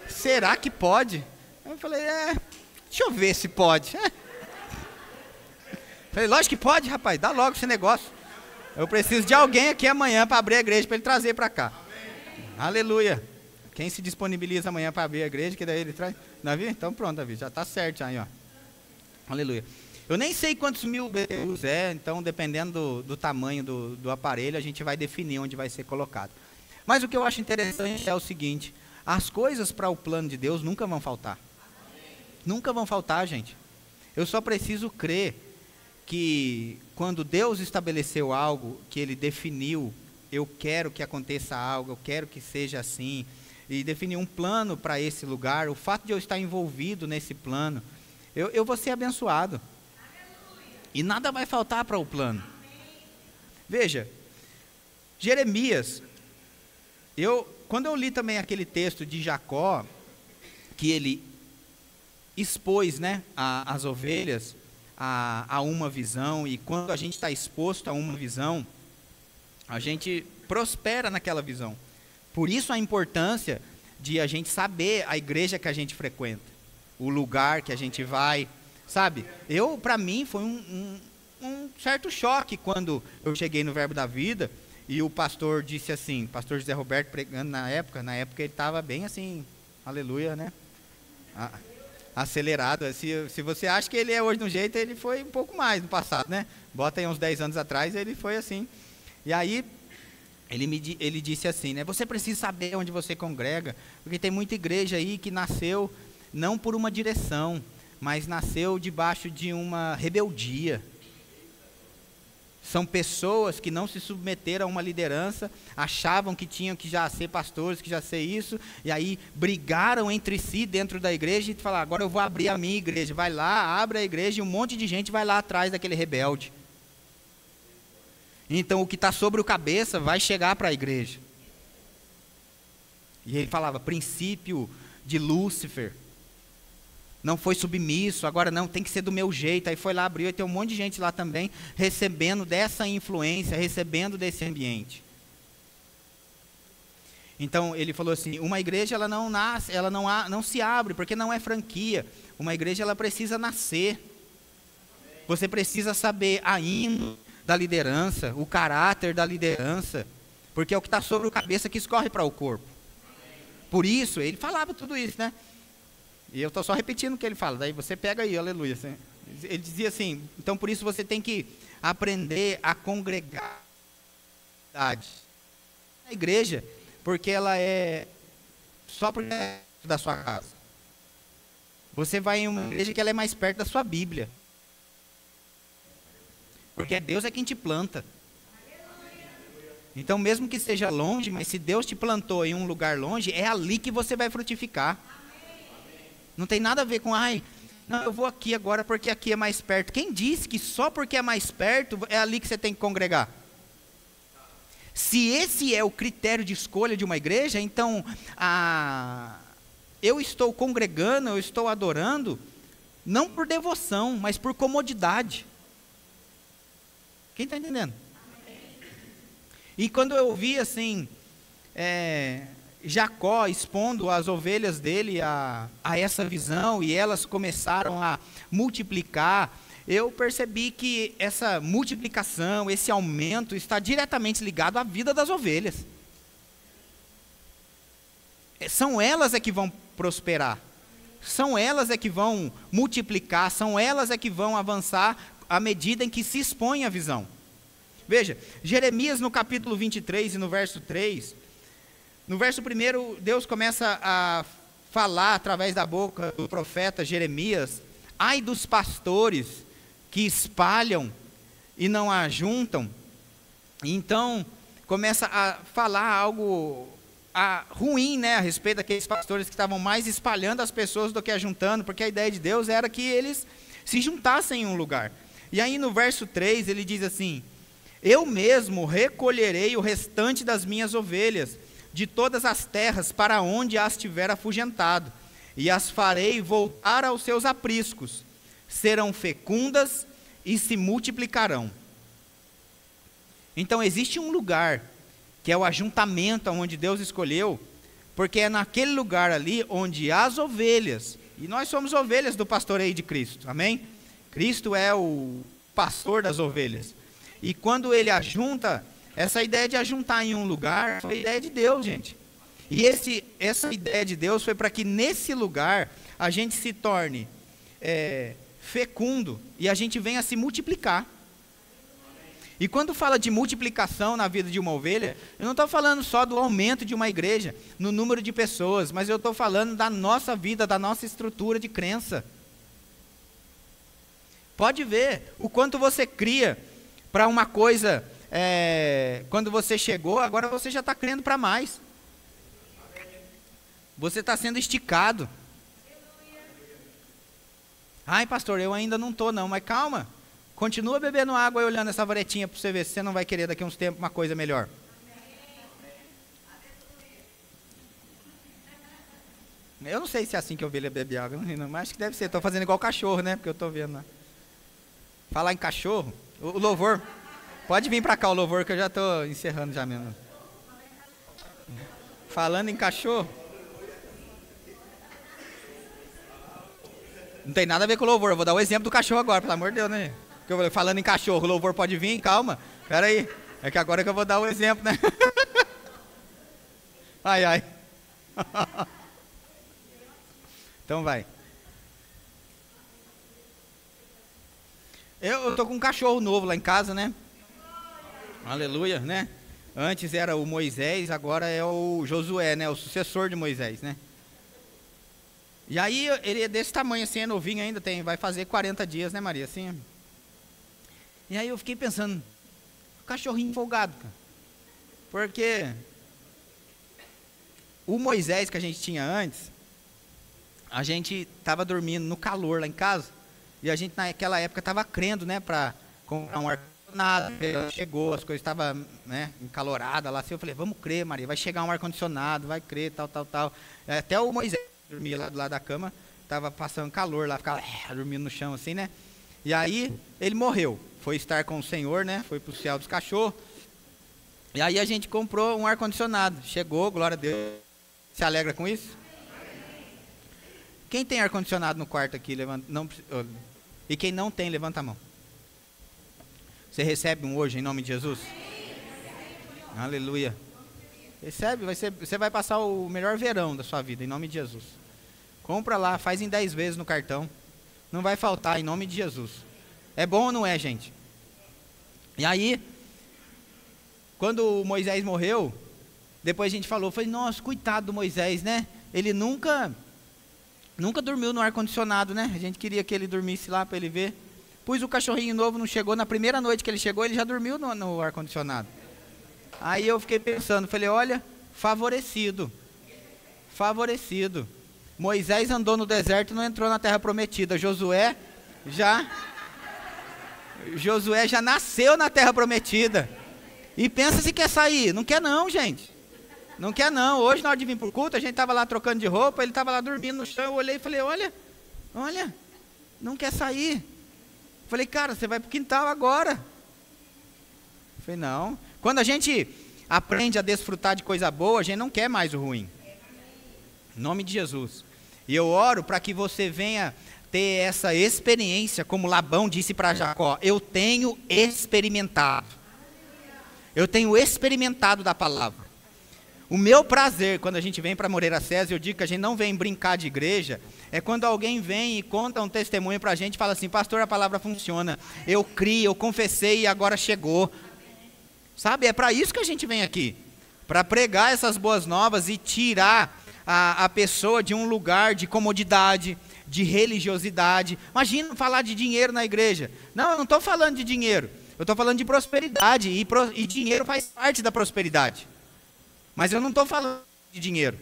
A: Será que pode? Eu falei, deixa eu ver se pode. Falei, lógico que pode, rapaz, dá logo esse negócio. Eu preciso de alguém aqui amanhã para abrir a igreja, para ele trazer para cá. Aleluia. Quem se disponibiliza amanhã para abrir a igreja, que daí ele traz? Davi? Então pronto, Davi, já está certo aí, ó. Aleluia. Eu nem sei quantos mil BTUs então dependendo do tamanho do aparelho, a gente vai definir onde vai ser colocado. Mas o que eu acho interessante é o seguinte, as coisas para o plano de Deus nunca vão faltar. Nunca vão faltar, gente. Eu só preciso crer que quando Deus estabeleceu algo, que Ele definiu, eu quero que aconteça algo, eu quero que seja assim, e definir um plano para esse lugar, o fato de eu estar envolvido nesse plano, eu vou ser abençoado. E nada vai faltar para o plano. Veja, Jeremias, quando eu li também aquele texto de Jacó, que ele expôs, né, as ovelhas a uma visão, e quando a gente está exposto a uma visão, a gente prospera naquela visão. Por isso a importância de a gente saber a igreja que a gente frequenta, o lugar que a gente vai. Sabe, para mim foi um certo choque quando eu cheguei no Verbo da Vida e o pastor disse assim, pastor José Roberto pregando na época ele estava bem assim, aleluia, né? Acelerado. Se você acha que ele é hoje de um jeito, ele foi um pouco mais no passado, né? Bota aí uns 10 anos atrás, ele foi assim. E aí, ele disse assim, né? Você precisa saber onde você congrega, porque tem muita igreja aí que nasceu não por uma direção, mas nasceu debaixo de uma rebeldia. São pessoas que não se submeteram a uma liderança, achavam que tinham que já ser pastores, que já ser isso, e aí brigaram entre si dentro da igreja e falaram, agora eu vou abrir a minha igreja. Vai lá, abre a igreja e um monte de gente vai lá atrás daquele rebelde. Então o que está sobre o cabeça vai chegar para a igreja. E ele falava, princípio de Lúcifer. Não foi submisso, agora não, tem que ser do meu jeito. Aí foi lá, abriu, e tem um monte de gente lá também, recebendo dessa influência, recebendo desse ambiente. Então, ele falou assim, uma igreja, ela não nasce, ela não se abre, porque não é franquia. Uma igreja, ela precisa nascer. Você precisa saber a índole da liderança, o caráter da liderança, porque é o que está sobre a cabeça que escorre para o corpo. Por isso, ele falava tudo isso, né? E eu estou só repetindo o que ele fala, daí você pega aí, aleluia. Ele dizia assim, então por isso você tem que aprender a congregar a igreja, porque ela é só por dentro da sua casa. Você vai em uma igreja que ela é mais perto da sua Bíblia. Porque Deus é quem te planta. Então mesmo que seja longe, mas se Deus te plantou em um lugar longe, é ali que você vai frutificar. Não tem nada a ver com, não, eu vou aqui agora porque aqui é mais perto. Quem disse que só porque é mais perto, é ali que você tem que congregar? Se esse é o critério de escolha de uma igreja, então, eu estou congregando, eu estou adorando, não por devoção, mas por comodidade. Quem está entendendo? E quando eu ouvi assim, Jacó expondo as ovelhas dele a essa visão, e elas começaram a multiplicar, eu percebi que essa multiplicação, esse aumento, está diretamente ligado à vida das ovelhas. São elas é que vão prosperar, são elas é que vão multiplicar, são elas é que vão avançar à medida em que se expõe a visão. Veja, Jeremias no capítulo 23 e no verso 3, no verso 1, Deus começa a falar através da boca do profeta Jeremias: ai dos pastores que espalham e não ajuntam. Então, começa a falar algo ruim, né, a respeito daqueles pastores que estavam mais espalhando as pessoas do que ajuntando, porque a ideia de Deus era que eles se juntassem em um lugar. E aí no verso 3 ele diz assim: eu mesmo recolherei o restante das minhas ovelhas de todas as terras para onde as tiver afugentado, e as farei voltar aos seus apriscos, serão fecundas e se multiplicarão. Então existe um lugar, que é o ajuntamento onde Deus escolheu, porque é naquele lugar ali onde as ovelhas, e nós somos ovelhas do pastoreio de Cristo, amém? Cristo é o pastor das ovelhas, e quando ele ajunta, essa ideia de ajuntar em um lugar, foi a ideia de Deus, gente. E essa ideia de Deus foi para que nesse lugar, a gente se torne fecundo, e a gente venha se multiplicar. E quando fala de multiplicação na vida de uma ovelha, eu não estou falando só do aumento de uma igreja, no número de pessoas, mas eu estou falando da nossa vida, da nossa estrutura de crença. Pode ver o quanto você cria para uma coisa, quando você chegou, agora você já está crendo para mais. Você está sendo esticado. Ai, pastor, eu ainda não estou não, mas calma. Continua bebendo água e olhando essa varetinha para você ver se você não vai querer daqui a uns tempos uma coisa melhor. Eu não sei se é assim que a ovelha bebe água, mas acho que deve ser. Estou fazendo igual cachorro, né? Porque eu estou vendo lá. Falar em cachorro, o louvor. Pode vir para cá o louvor que eu já estou encerrando já mesmo. Falando em cachorro. Não tem nada a ver com o louvor. Eu vou dar o exemplo do cachorro agora, pelo amor de Deus, né? Porque eu falei, falando em cachorro, o louvor pode vir, calma. Espera aí. É que agora que eu vou dar o exemplo, né? Ai, ai. Então vai. Eu tô com um cachorro novo lá em casa, né? Aleluia, né? Antes era o Moisés, agora é o Josué, né? O sucessor de Moisés, né? E aí ele é desse tamanho assim, é novinho ainda, vai fazer 40 dias, né, Maria? Assim. E aí eu fiquei pensando, cachorrinho folgado, cara. Porque o Moisés que a gente tinha antes, a gente estava dormindo no calor lá em casa, e a gente naquela época estava crendo, né, para comprar um ar-condicionado. Chegou, as coisas estavam, né, encaloradas lá, assim, eu falei, vamos crer, Maria, vai chegar um ar-condicionado, vai crer, tal. Até o Moisés dormia lá do lado da cama, estava passando calor lá, ficava dormindo no chão assim, né? E aí ele morreu, foi estar com o Senhor, né? Foi para o céu dos cachorros. E aí a gente comprou um ar-condicionado. Chegou, glória a Deus. Se alegra com isso? Quem tem ar-condicionado no quarto aqui, levanta, não, e quem não tem, levanta a mão. Você recebe um hoje em nome de Jesus? Aleluia. Recebe, você vai passar o melhor verão da sua vida em nome de Jesus. Compra lá, faz em 10 vezes no cartão. Não vai faltar em nome de Jesus. É bom ou não é, gente? E aí, quando o Moisés morreu, depois a gente falou, foi, nossa, coitado do Moisés, né? Ele nunca dormiu no ar-condicionado, né? A gente queria que ele dormisse lá para ele ver. Pus o cachorrinho novo, não chegou. Na primeira noite que ele chegou, ele já dormiu no ar-condicionado. Aí eu fiquei pensando, falei, olha, favorecido. Moisés andou no deserto e não entrou na terra prometida. Josué já nasceu na terra prometida. E pensa se quer sair. Não quer não, gente. Não quer não. Hoje, na hora de vir para o culto, a gente estava lá trocando de roupa, ele estava lá dormindo no chão, eu olhei e falei, olha, não quer sair. Falei, cara, você vai para o quintal agora. Falei, não. Quando a gente aprende a desfrutar de coisa boa, a gente não quer mais o ruim. Em nome de Jesus. E eu oro para que você venha ter essa experiência, como Labão disse para Jacó: eu tenho experimentado. Eu tenho experimentado da palavra. O meu prazer, quando a gente vem para Moreira César, eu digo que a gente não vem brincar de igreja, é quando alguém vem e conta um testemunho para a gente e fala assim: pastor, a palavra funciona, eu criei, eu confessei e agora chegou. Sabe, é para isso que a gente vem aqui, para pregar essas boas novas e tirar a pessoa de um lugar de comodidade, de religiosidade. Imagina falar de dinheiro na igreja. Não, eu não estou falando de dinheiro, eu estou falando de prosperidade, e dinheiro faz parte da prosperidade. Mas eu não estou falando de dinheiro.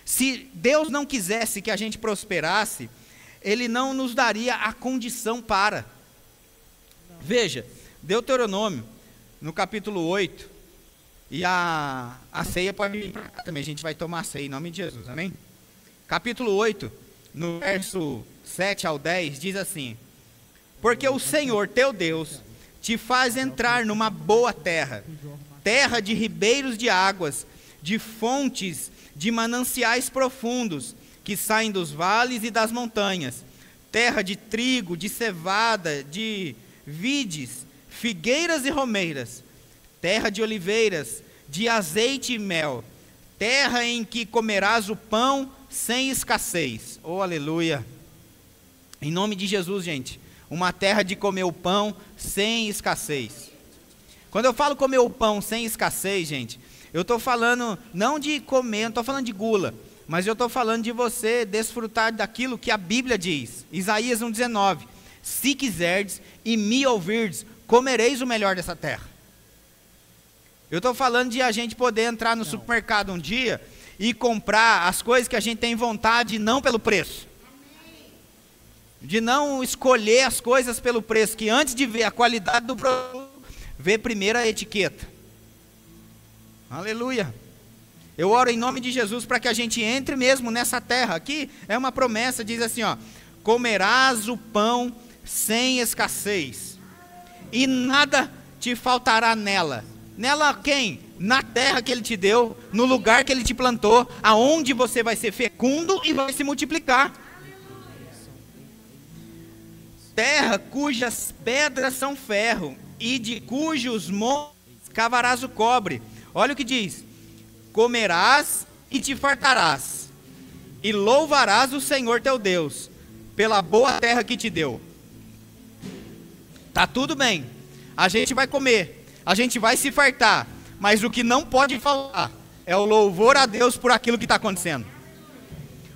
A: Se Deus não quisesse que a gente prosperasse, Ele não nos daria a condição para. Veja, Deuteronômio, no capítulo 8, e a ceia pode vir para cá também, a gente vai tomar a ceia em nome de Jesus, amém? Capítulo 8, no verso 7 ao 10, diz assim: porque o Senhor teu Deus te faz entrar numa boa terra, terra de ribeiros de águas, de fontes, de mananciais profundos, que saem dos vales e das montanhas, terra de trigo, de cevada, de vides, figueiras e romeiras, terra de oliveiras, de azeite e mel, terra em que comerás o pão sem escassez. Oh, aleluia! Em nome de Jesus, gente, uma terra de comer o pão sem escassez. Quando eu falo comer o pão sem escassez, gente, eu estou falando não de comer, não estou falando de gula, mas eu estou falando de você desfrutar daquilo que a Bíblia diz. Isaías 1,19: se quiserdes e me ouvirdes, comereis o melhor dessa terra. Eu estou falando de a gente poder entrar no supermercado um dia e comprar as coisas que a gente tem vontade, não pelo preço. De não escolher as coisas pelo preço, que antes de ver a qualidade do produto, ver primeiro a etiqueta. Aleluia. Eu oro em nome de Jesus para que a gente entre mesmo nessa terra. Aqui é uma promessa, diz assim, ó: comerás o pão sem escassez, e nada te faltará nela. Nela quem? Na terra que Ele te deu, no lugar que Ele te plantou, aonde você vai ser fecundo e vai se multiplicar. Terra cujas pedras são ferro, e de cujos montes cavarás o cobre. Olha o que diz: comerás e te fartarás, e louvarás o Senhor teu Deus, pela boa terra que te deu. Tá tudo bem, a gente vai comer, a gente vai se fartar, mas o que não pode faltar é o louvor a Deus por aquilo que está acontecendo.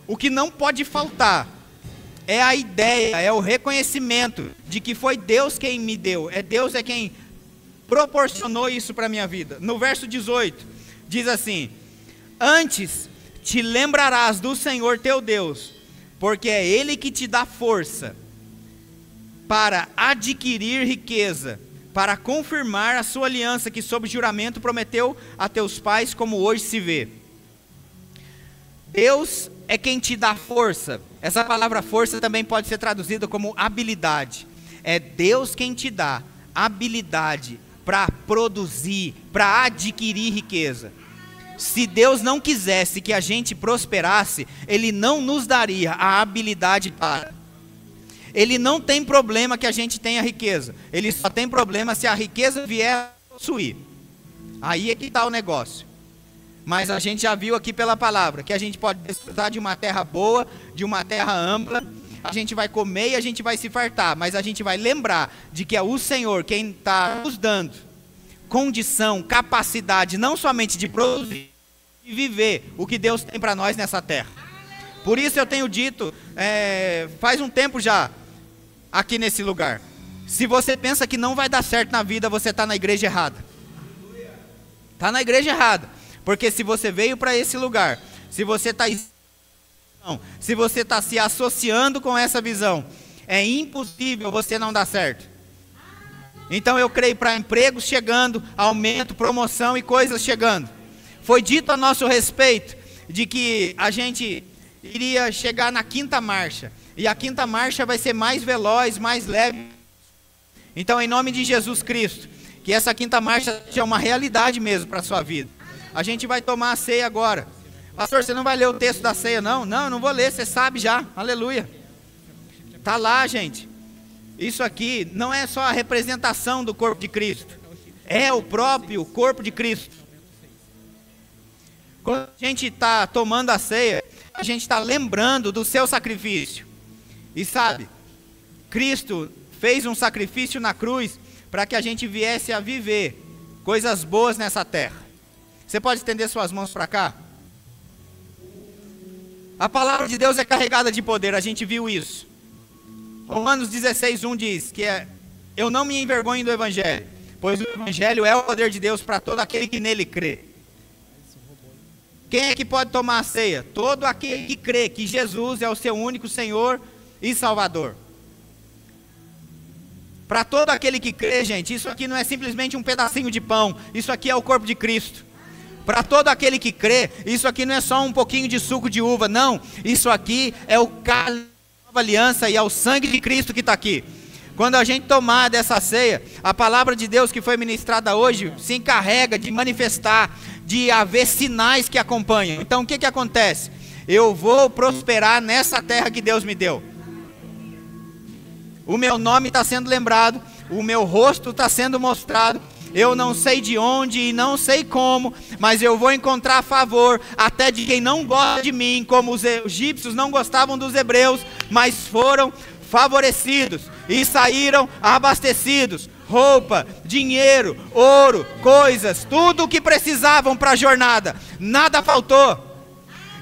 A: O que não pode faltar é a ideia, é o reconhecimento de que foi Deus quem me deu, Deus é quem proporcionou isso para a minha vida. No verso 18, diz assim: antes te lembrarás do Senhor teu Deus, porque é Ele que te dá força para adquirir riqueza, para confirmar a sua aliança que sob juramento prometeu a teus pais, como hoje se vê. Deus é quem te dá força. Essa palavra força também pode ser traduzida como habilidade. É Deus quem te dá habilidade para produzir, para adquirir riqueza. Se Deus não quisesse que a gente prosperasse, Ele não nos daria a habilidade para. Ele não tem problema que a gente tenha riqueza. Ele só tem problema se a riqueza vier a possuir. Aí é que está o negócio. Mas a gente já viu aqui pela palavra que a gente pode desfrutar de uma terra boa, de uma terra ampla. A gente vai comer e a gente vai se fartar, mas a gente vai lembrar de que é o Senhor quem está nos dando condição, capacidade, não somente de produzir, de viver o que Deus tem para nós nessa terra. Por isso eu tenho dito, faz um tempo já, aqui nesse lugar: se você pensa que não vai dar certo na vida, você está na igreja errada. Está na igreja errada, porque se você veio para esse lugar, se você está se associando com essa visão, é impossível você não dar certo. Então eu creio para empregos chegando, aumento, promoção e coisas chegando. Foi dito a nosso respeito de que a gente iria chegar na 5ª marcha, e a 5ª marcha vai ser mais veloz, mais leve. Então, em nome de Jesus Cristo, Que essa quinta marcha seja uma realidade mesmo para a sua vida. A gente vai tomar a ceia agora. Pastor, você não vai ler o texto da ceia, não? Não, eu não vou ler, você sabe já. Aleluia. Está lá, gente. Isso aqui não é só a representação do corpo de Cristo. É o próprio corpo de Cristo. Quando a gente está tomando a ceia, a gente está lembrando do seu sacrifício. E sabe, Cristo fez um sacrifício na cruz para que a gente viesse a viver coisas boas nessa terra. Você pode estender suas mãos para cá? A palavra de Deus é carregada de poder, a gente viu isso. Romanos 16:1 diz que eu não me envergonho do Evangelho, pois o Evangelho é o poder de Deus para todo aquele que nele crê. Quem é que pode tomar a ceia? Todo aquele que crê que Jesus é o seu único Senhor e Salvador. Para todo aquele que crê, gente, isso aqui não é simplesmente um pedacinho de pão, isso aqui é o corpo de Cristo. Para todo aquele que crê, isso aqui não é só um pouquinho de suco de uva, não. Isso aqui é o cálice da nova aliança e é o sangue de Cristo que está aqui. Quando a gente tomar dessa ceia, a palavra de Deus que foi ministrada hoje se encarrega de manifestar, de haver sinais que acompanham. Então o que acontece? Eu vou prosperar nessa terra que Deus me deu. O meu nome está sendo lembrado, o meu rosto está sendo mostrado. Eu não sei de onde e não sei como, mas eu vou encontrar favor até de quem não gosta de mim, como os egípcios não gostavam dos hebreus, mas foram favorecidos e saíram abastecidos. Roupa, dinheiro, ouro, coisas, tudo o que precisavam para a jornada, nada faltou.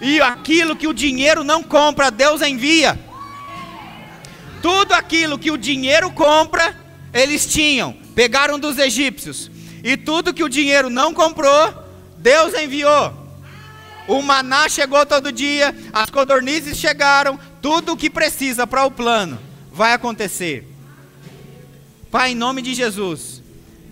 A: E aquilo que o dinheiro não compra, Deus envia. Tudo aquilo que o dinheiro compra, eles tinham, pegaram dos egípcios. E tudo que o dinheiro não comprou, Deus enviou. O maná chegou todo dia, as codornizes chegaram, tudo o que precisa para o plano vai acontecer. Pai, em nome de Jesus,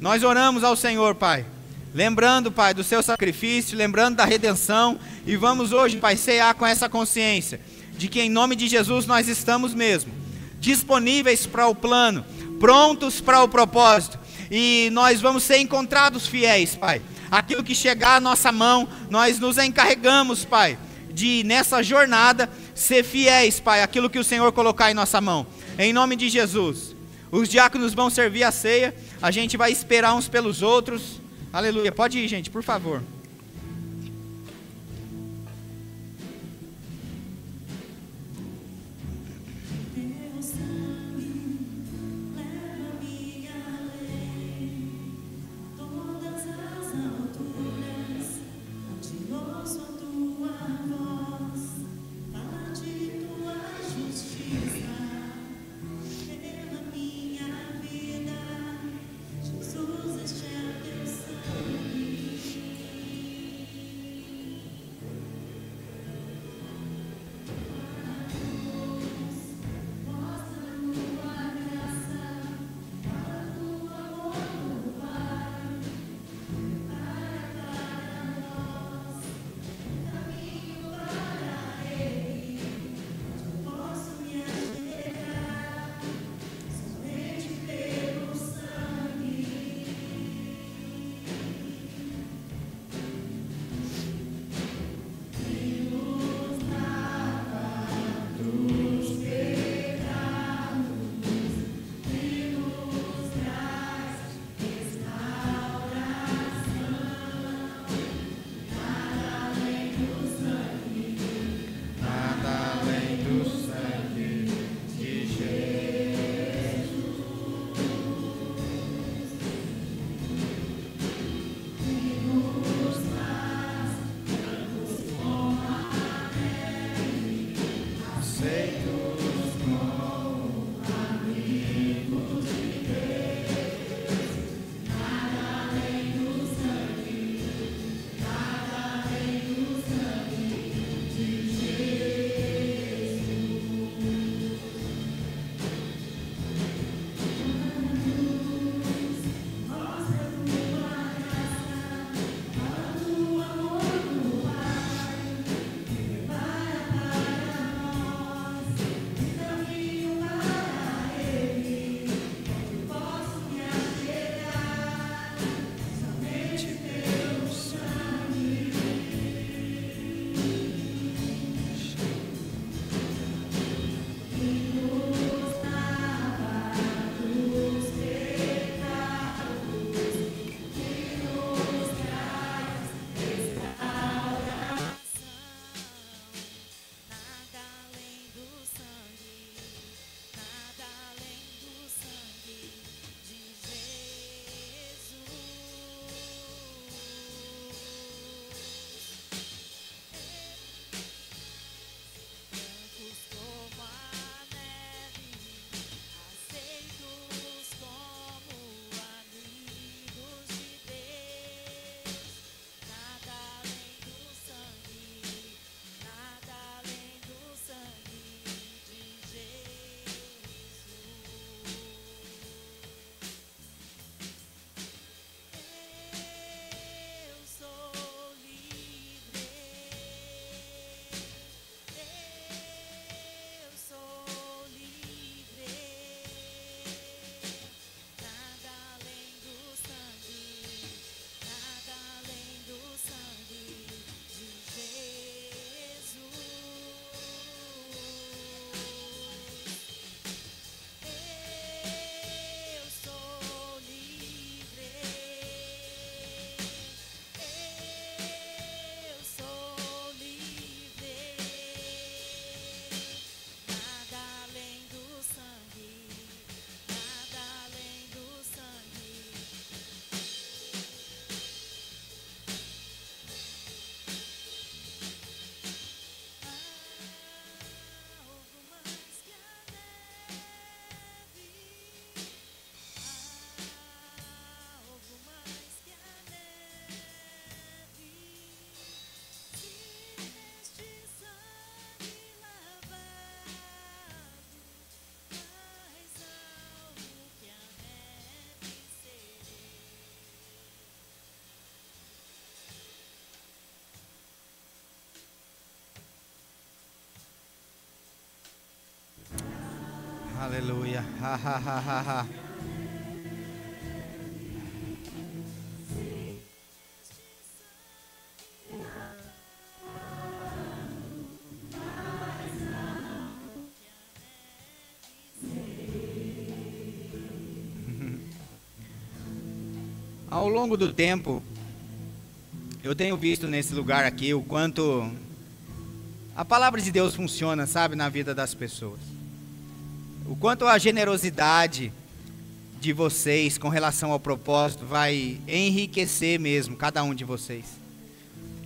A: nós oramos ao Senhor, Pai, lembrando, Pai, do seu sacrifício, lembrando da redenção, e vamos hoje, Pai, cear com essa consciência, de que em nome de Jesus nós estamos mesmo, disponíveis para o plano, prontos para o propósito, e nós vamos ser encontrados fiéis, Pai. Aquilo que chegar à nossa mão, nós nos encarregamos, Pai, de nessa jornada ser fiéis, Pai, aquilo que o Senhor colocar em nossa mão, em nome de Jesus. Os diáconos vão servir a ceia, a gente vai esperar uns pelos outros, aleluia. Pode ir, gente, por favor. Ha, ha, ha, ha, ha. Ao longo do tempo, eu tenho visto nesse lugar aqui o quanto a palavra de Deus funciona, sabe, na vida das pessoas. O quanto a generosidade de vocês com relação ao propósito vai enriquecer mesmo cada um de vocês.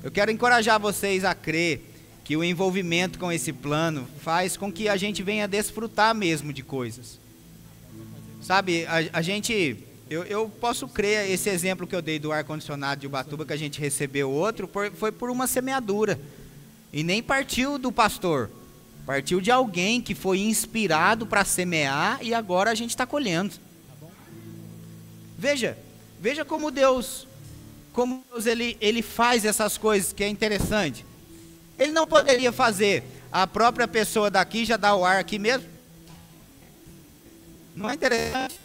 A: Eu quero encorajar vocês a crer que o envolvimento com esse plano faz com que a gente venha desfrutar mesmo de coisas. Sabe, a gente... Eu posso crer, esse exemplo que eu dei do ar-condicionado de Ubatuba, que a gente recebeu outro, foi por uma semeadura. E nem partiu do pastor. Partiu de alguém que foi inspirado para semear e agora a gente está colhendo. Veja como Deus ele faz essas coisas, que é interessante. Ele não poderia fazer a própria pessoa daqui já dar o ar aqui mesmo? Não é interessante?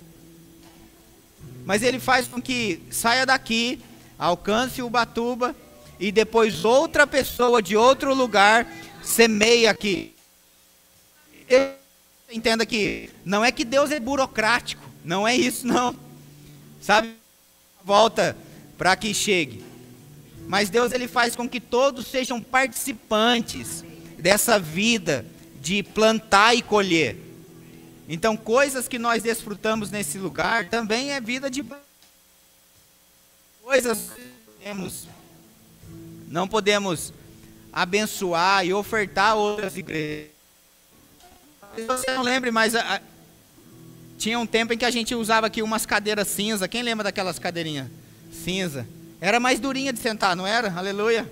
A: Mas ele faz com que saia daqui, alcance Ubatuba e depois outra pessoa de outro lugar semeia aqui. Entenda que não é que Deus é burocrático, não é isso não. Sabe? Volta para que chegue. Mas Deus ele faz com que todos sejam participantes dessa vida de plantar e colher. Então, coisas que nós desfrutamos nesse lugar também é vida de coisas que não podemos abençoar e ofertar outras igrejas. Você não lembra, mas tinha um tempo em que a gente usava aqui umas cadeiras cinza. Quem lembra daquelas cadeirinhas cinza? Era mais durinha de sentar, não era? Aleluia.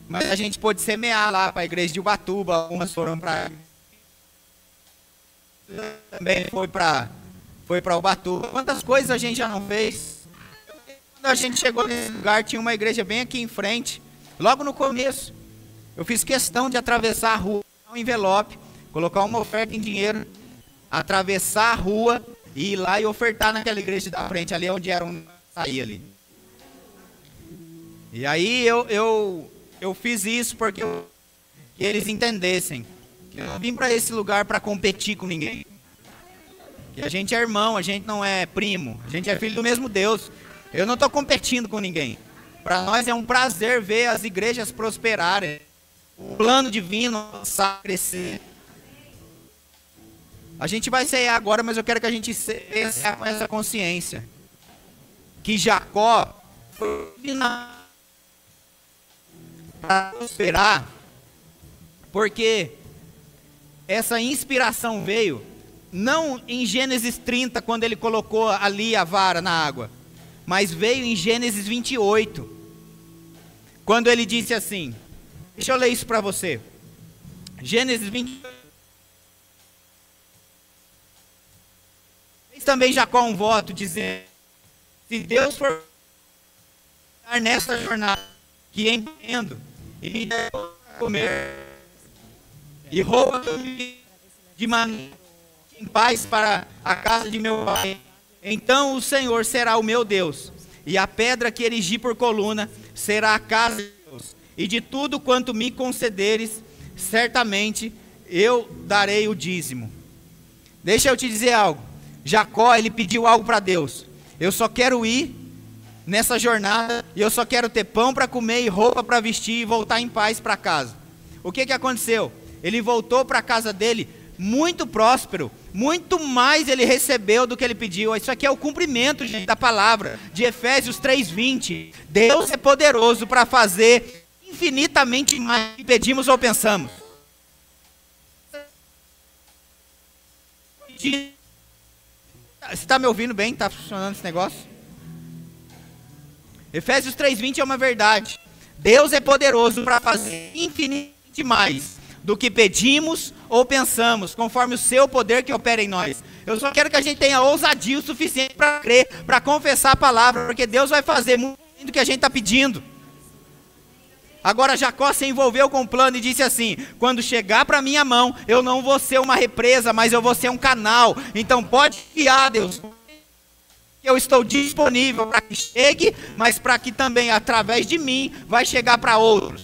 A: Mas a gente pôde semear lá para a igreja de Ubatuba. Algumas foram para... Também foi para Ubatuba. Quantas coisas a gente já não fez? Quando a gente chegou nesse lugar, tinha uma igreja bem aqui em frente. Logo no começo, eu fiz questão de atravessar a rua, um envelope, colocar uma oferta em dinheiro, atravessar a rua e ir lá e ofertar naquela igreja da frente, ali onde era um sair ali. E aí eu fiz isso porque que eles entendessem. Eu não vim para esse lugar para competir com ninguém. Que a gente é irmão, a gente não é primo, a gente é filho do mesmo Deus. Eu não estou competindo com ninguém. Para nós é um prazer ver as igrejas prosperarem. O plano divino crescer. A gente vai ceiar agora, mas eu quero que a gente ceia com essa consciência. Que Jacó foi para prosperar, porque essa inspiração veio, não em Gênesis 30, quando ele colocou ali a vara na água, mas veio em Gênesis 28, quando ele disse assim, deixa eu ler isso para você, Gênesis 28, fez também Jacó um voto, dizendo, se Deus for nessa jornada, que empreendo, e me der comer, e rouba de maneira em paz para a casa de meu pai, então o Senhor será o meu Deus, e a pedra que erigi por coluna será a casa de Deus, e de tudo quanto me concederes, certamente eu darei o dízimo. Deixa eu te dizer algo, Jacó ele pediu algo para Deus, eu só quero ir nessa jornada, e eu só quero ter pão para comer e roupa para vestir e voltar em paz para casa. O que aconteceu? Ele voltou para a casa dele muito próspero, muito mais ele recebeu do que ele pediu. Isso aqui é o cumprimento, gente, da palavra de Efésios 3:20. Deus é poderoso para fazer infinitamente mais do que pedimos ou pensamos. Você está me ouvindo bem? Está funcionando esse negócio? Efésios 3:20 é uma verdade. Deus é poderoso para fazer infinitamente mais do que pedimos ou pensamos, conforme o seu poder que opera em nós. Eu só quero que a gente tenha ousadia o suficiente para crer, para confessar a palavra, porque Deus vai fazer muito do que a gente está pedindo. Agora Jacó se envolveu com o plano e disse assim: quando chegar para minha mão, eu não vou ser uma represa, mas eu vou ser um canal. Então pode guiar, Deus. Eu estou disponível para que chegue, mas para que também através de mim vai chegar para outros.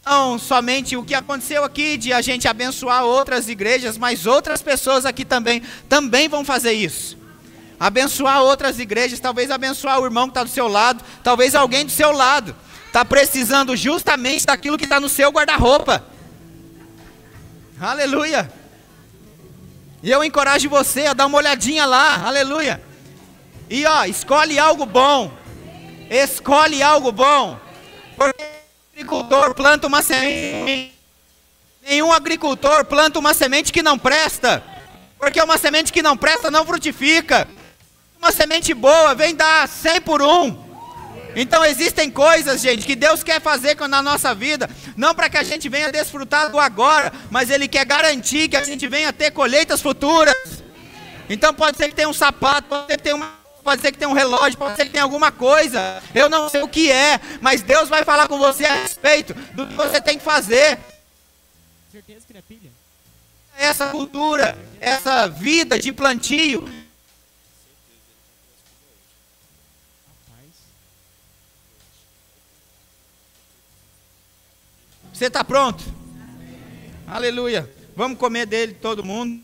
A: Não somente o que aconteceu aqui de a gente abençoar outras igrejas, mas outras pessoas aqui também vão fazer isso. Abençoar outras igrejas, talvez abençoar o irmão que está do seu lado, talvez alguém do seu lado está precisando justamente daquilo que está no seu guarda-roupa. Aleluia! E eu encorajo você a dar uma olhadinha lá, aleluia! E escolhe algo bom, porque o agricultor planta uma semente, nenhum agricultor planta uma semente que não presta, porque uma semente que não presta não frutifica. Uma semente boa vem dar 100 por 1. Então existem coisas, gente, que Deus quer fazer na nossa vida, não para que a gente venha desfrutar do agora, mas Ele quer garantir que a gente venha ter colheitas futuras. Então pode ser que tenha um sapato, pode ser que tenha um relógio, pode ser que tenha alguma coisa, eu não sei o que é, mas Deus vai falar com você a respeito do que você tem que fazer.
B: Certeza que não é pilha?
A: Essa cultura, essa vida de plantio. Você está pronto? Aleluia. Vamos comer dele todo mundo.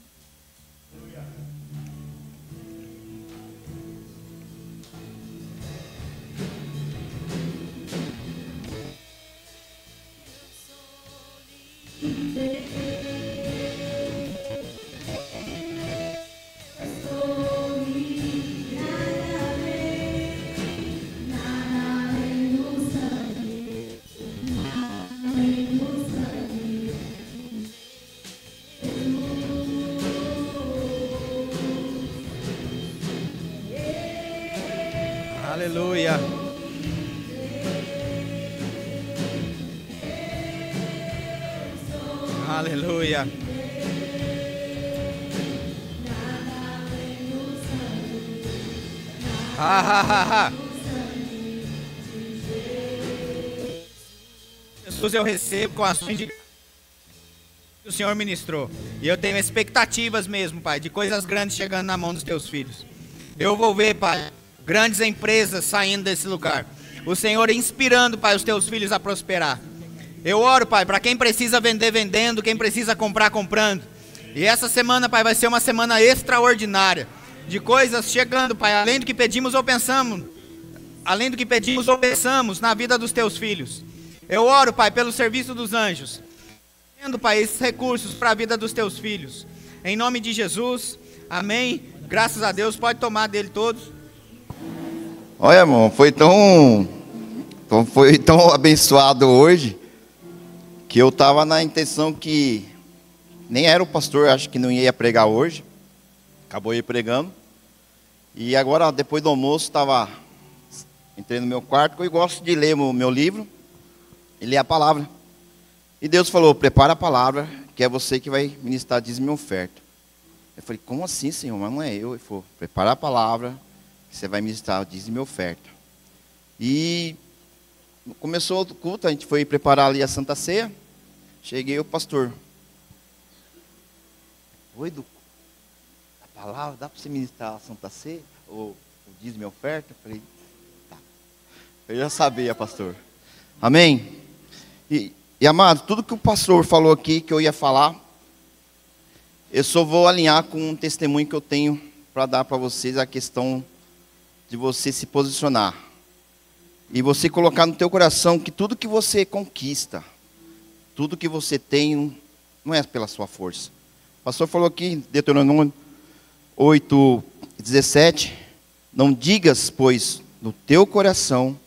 A: Aleluia. Aleluia. Jesus eu recebo com ações de que o Senhor ministrou. E eu tenho expectativas mesmo, Pai, de coisas grandes chegando na mão dos teus filhos. Eu vou ver, Pai, grandes empresas saindo desse lugar. O Senhor inspirando, Pai, os teus filhos a prosperar. Eu oro, Pai, para quem precisa vender, vendendo, quem precisa comprar, comprando. E essa semana, Pai, vai ser uma semana extraordinária, de coisas chegando, Pai, além do que pedimos ou pensamos, na vida dos teus filhos. Eu oro, Pai, pelo serviço dos anjos, tendo, Pai, esses recursos para a vida dos teus filhos. Em nome de Jesus, amém. Graças a Deus, pode tomar dele todos.
C: Olha, irmão, foi tão abençoado hoje, que eu estava na intenção que nem era o pastor, acho que não ia pregar hoje, acabou ir pregando. E agora, depois do almoço, entrei no meu quarto, que eu gosto de ler o meu livro, e ler a palavra. E Deus falou: prepara a palavra, que é você que vai ministrar dízimo e oferta. Eu falei: como assim, Senhor? Mas não é eu. Ele falou: prepara a palavra, que você vai ministrar dízimo e oferta. E começou o culto, a gente foi preparar ali a Santa Ceia. Cheguei, o pastor: oi, a palavra, dá para você ministrar a Santa Ceia? Ou o dízimo e oferta? Eu falei: tá. Eu já sabia, pastor. Amém? E amado, tudo que o pastor falou aqui, que eu ia falar, eu só vou alinhar com um testemunho que eu tenho para dar para vocês, a questão de você se posicionar. E você colocar no teu coração que tudo que você conquista, tudo que você tem, não é pela sua força. O pastor falou aqui, Deuteronômio 8:17, não digas, pois, no teu coração,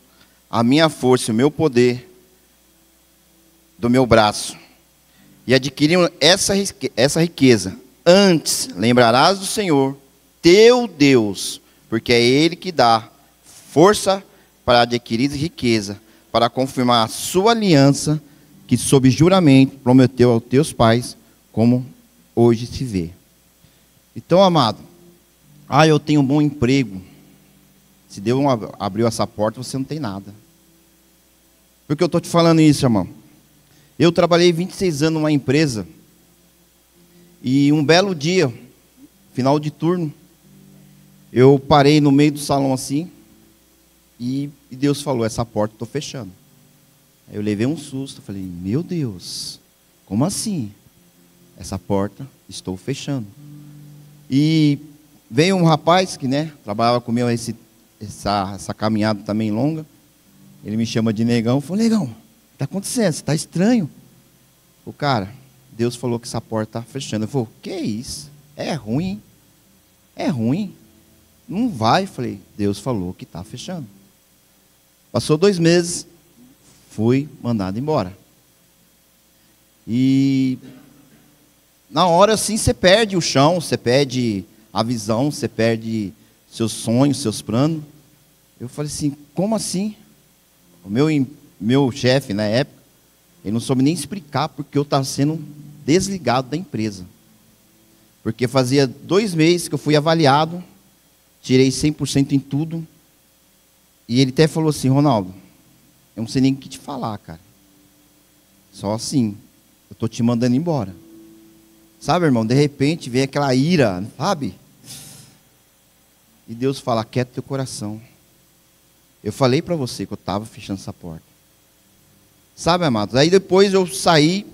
C: a minha força e o meu poder do meu braço, e adquiriram essa riqueza. Antes lembrarás do Senhor, teu Deus, porque é Ele que dá força para adquirir riqueza, para confirmar a sua aliança, que sob juramento prometeu aos teus pais, como hoje se vê. Então, amado, eu tenho um bom emprego. Se Deus abriu essa porta, você não tem nada. Por que eu estou te falando isso, irmão? Eu trabalhei 26 anos numa empresa, e um belo dia, final de turno, eu parei no meio do salão assim, e Deus falou, essa porta eu estou fechando. Aí eu levei um susto, falei, meu Deus, como assim? Essa porta estou fechando. E veio um rapaz que, né, trabalhava comigo essa caminhada também longa. Ele me chama de negão. Falou, negão, o que está acontecendo? Você está estranho. O cara, Deus falou que essa porta está fechando. Eu falei, que isso? É ruim, hein? É ruim. Não vai. Eu falei, Deus falou que está fechando. Passou 2 meses, fui mandado embora. E na hora assim você perde o chão, você perde a visão, você perde seus sonhos, seus planos. Eu falei assim, como assim? O meu chefe na época, ele não soube nem explicar porque eu estava sendo desligado da empresa. Porque fazia 2 meses que eu fui avaliado, tirei 100% em tudo. E ele até falou assim, Ronaldo, eu não sei nem o que te falar, cara. Só assim, eu estou te mandando embora. Sabe, irmão, de repente vem aquela ira, sabe? E Deus fala, quieta teu coração. Eu falei para você que eu estava fechando essa porta. Sabe, amados? Aí depois eu saí,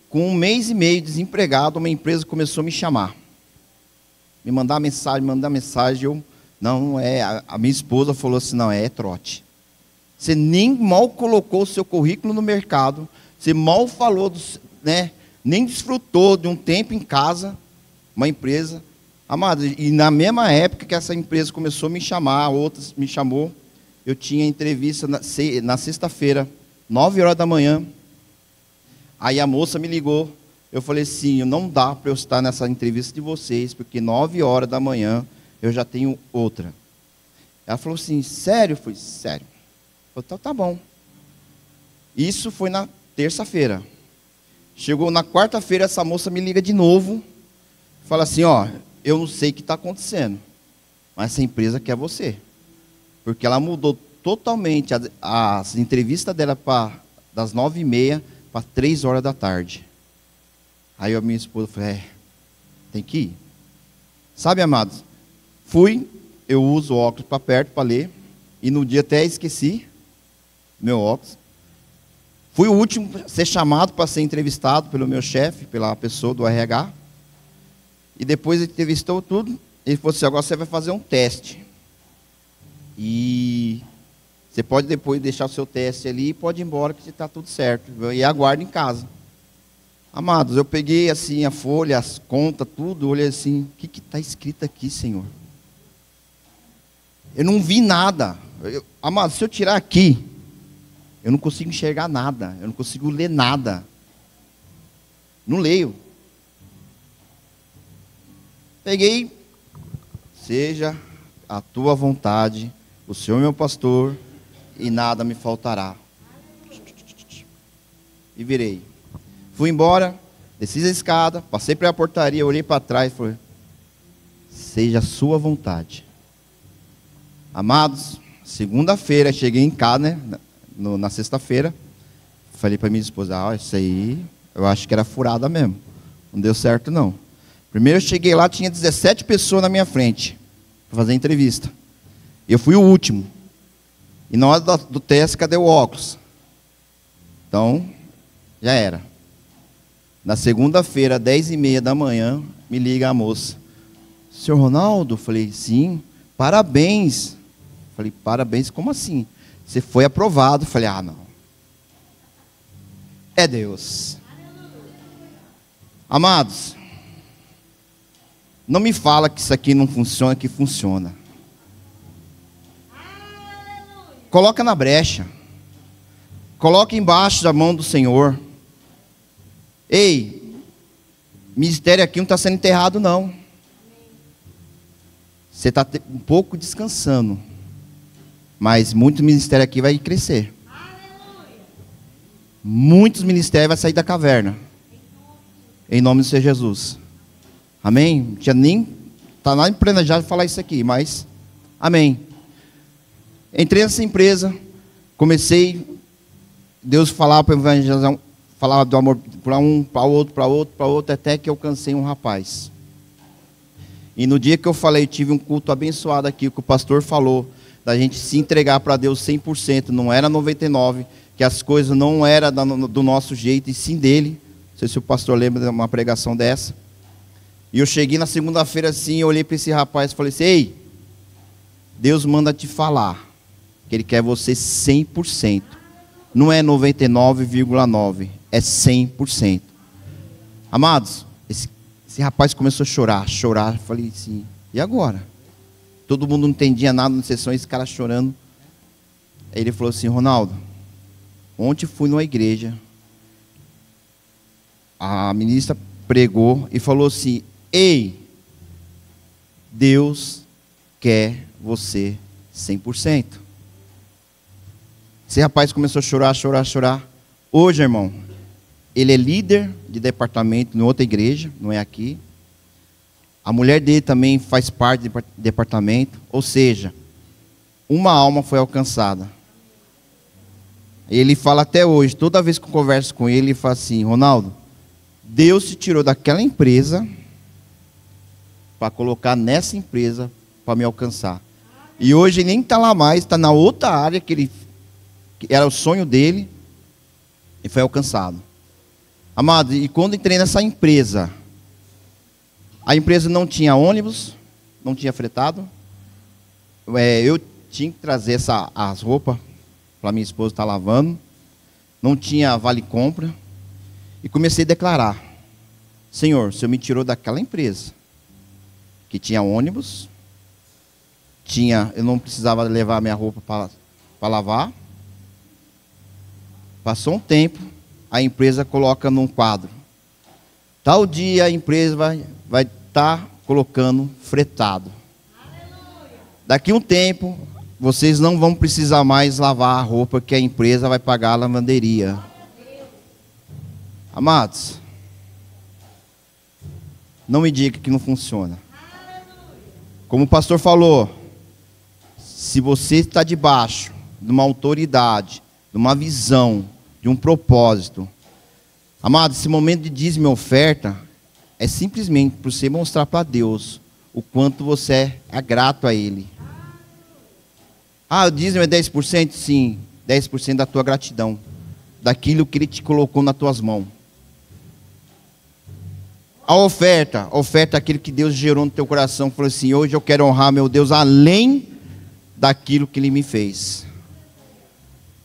C: com 1 mês e meio desempregado, uma empresa começou a me chamar. Me mandar mensagem, eu, não é, a minha esposa falou assim, não, é trote. Você nem mal colocou o seu currículo no mercado, você mal falou, né, nem desfrutou de um tempo em casa, uma empresa. Amado, e na mesma época que essa empresa começou a me chamar, outras me chamou, eu tinha entrevista na sexta-feira, 9 horas da manhã. Aí a moça me ligou, eu falei assim, não dá para eu estar nessa entrevista de vocês, porque 9 horas da manhã eu já tenho outra. Ela falou assim, sério? Eu falei, sério. Eu falei, tá bom. Isso foi na terça-feira. Chegou na quarta-feira, essa moça me liga de novo, fala assim, ó, eu não sei o que está acontecendo, mas essa empresa quer você. Porque ela mudou totalmente as entrevistas dela das 9h30 para 3 horas da tarde. Aí a minha esposa falou, tem que ir. Sabe, amados, fui, eu uso óculos para perto para ler, e no dia até esqueci meu óculos. Fui o último a ser chamado para ser entrevistado pelo meu chefe, pela pessoa do RH. E depois ele entrevistou tudo. Ele falou assim, agora você vai fazer um teste. E você pode depois deixar o seu teste ali e pode ir embora que está tudo certo. E aguarde em casa. Amados, eu peguei assim a folha, as contas, tudo, olhei assim, o que está escrito aqui, Senhor? Eu não vi nada. Amados, se eu tirar aqui, eu não consigo enxergar nada, eu não consigo ler nada. Não leio. Peguei, seja a tua vontade, o Senhor meu pastor, e nada me faltará. E virei. Fui embora, desci a escada, passei pela portaria, olhei para trás e falei, seja a sua vontade. Amados, segunda-feira, cheguei em casa, né, na sexta-feira, falei para minha esposa, isso aí, eu acho que era furada mesmo, não deu certo não. Primeiro eu cheguei lá, tinha 17 pessoas na minha frente, para fazer entrevista. Eu fui o último. E na hora do teste, cadê o óculos? Então, já era. Na segunda-feira, 10h30 da manhã, me liga a moça. Senhor Ronaldo? Falei, sim. Parabéns. Falei, parabéns, como assim? Você foi aprovado. Falei, não. É Deus. Amados, não me fala que isso aqui não funciona, que funciona. Coloca na brecha. Coloca embaixo da mão do Senhor. Ei, ministério aqui não está sendo enterrado não. Você está um pouco descansando. Mas muito ministério aqui vai crescer. Muitos ministérios vão sair da caverna. Em nome do Senhor Jesus. Amém? Não tinha nem, está lá em planejado falar isso aqui, mas Amém. Entrei nessa empresa, comecei, Deus falava para evangelizar, falava do amor para um, para outro, até que eu alcancei um rapaz. E no dia que eu falei, tive um culto abençoado aqui, que o pastor falou, da gente se entregar para Deus 100%, não era 99%, que as coisas não eram do nosso jeito, e sim dele. Não sei se o pastor lembra de uma pregação dessa. E eu cheguei na segunda-feira assim, eu olhei para esse rapaz e falei assim, ei, Deus manda te falar, que Ele quer você 100%. Não é 99,9%, é 100%. Amados, esse rapaz começou a chorar. Eu falei assim, e agora? Todo mundo não entendia nada na sessão, esse cara chorando. Aí ele falou assim, Ronaldo, ontem fui numa igreja, a ministra pregou e falou assim, ei, Deus quer você 100%. Esse rapaz começou a chorar. Hoje, irmão, ele é líder de departamento em outra igreja, não é aqui. A mulher dele também faz parte do departamento. Ou seja, uma alma foi alcançada. Ele fala até hoje, toda vez que eu converso com ele, ele fala assim, Ronaldo, Deus te tirou daquela empresa para colocar nessa empresa para me alcançar. E hoje ele nem está lá mais, está na outra área que era o sonho dele e foi alcançado. Amado, e quando entrei nessa empresa, a empresa não tinha ônibus, não tinha fretado. Eu tinha que trazer as roupas para minha esposa estar lavando. Não tinha vale compra. E comecei a declarar, Senhor, o Senhor me tirou daquela empresa que tinha ônibus, eu não precisava levar minha roupa para lavar. Passou um tempo, a empresa coloca num quadro. Tal dia a empresa vai estar colocando fretado. Daqui um tempo, vocês não vão precisar mais lavar a roupa que a empresa vai pagar a lavanderia. Amados, não me diga que não funciona. Como o pastor falou, se você está debaixo de uma autoridade, de uma visão, de um propósito, amado, esse momento de dízimo e oferta é simplesmente para você mostrar para Deus o quanto você é grato a Ele. O dízimo é 10%? Sim, 10% da tua gratidão, daquilo que Ele te colocou nas tuas mãos. A oferta é aquilo que Deus gerou no teu coração. Falou assim, hoje eu quero honrar meu Deus além daquilo que Ele me fez.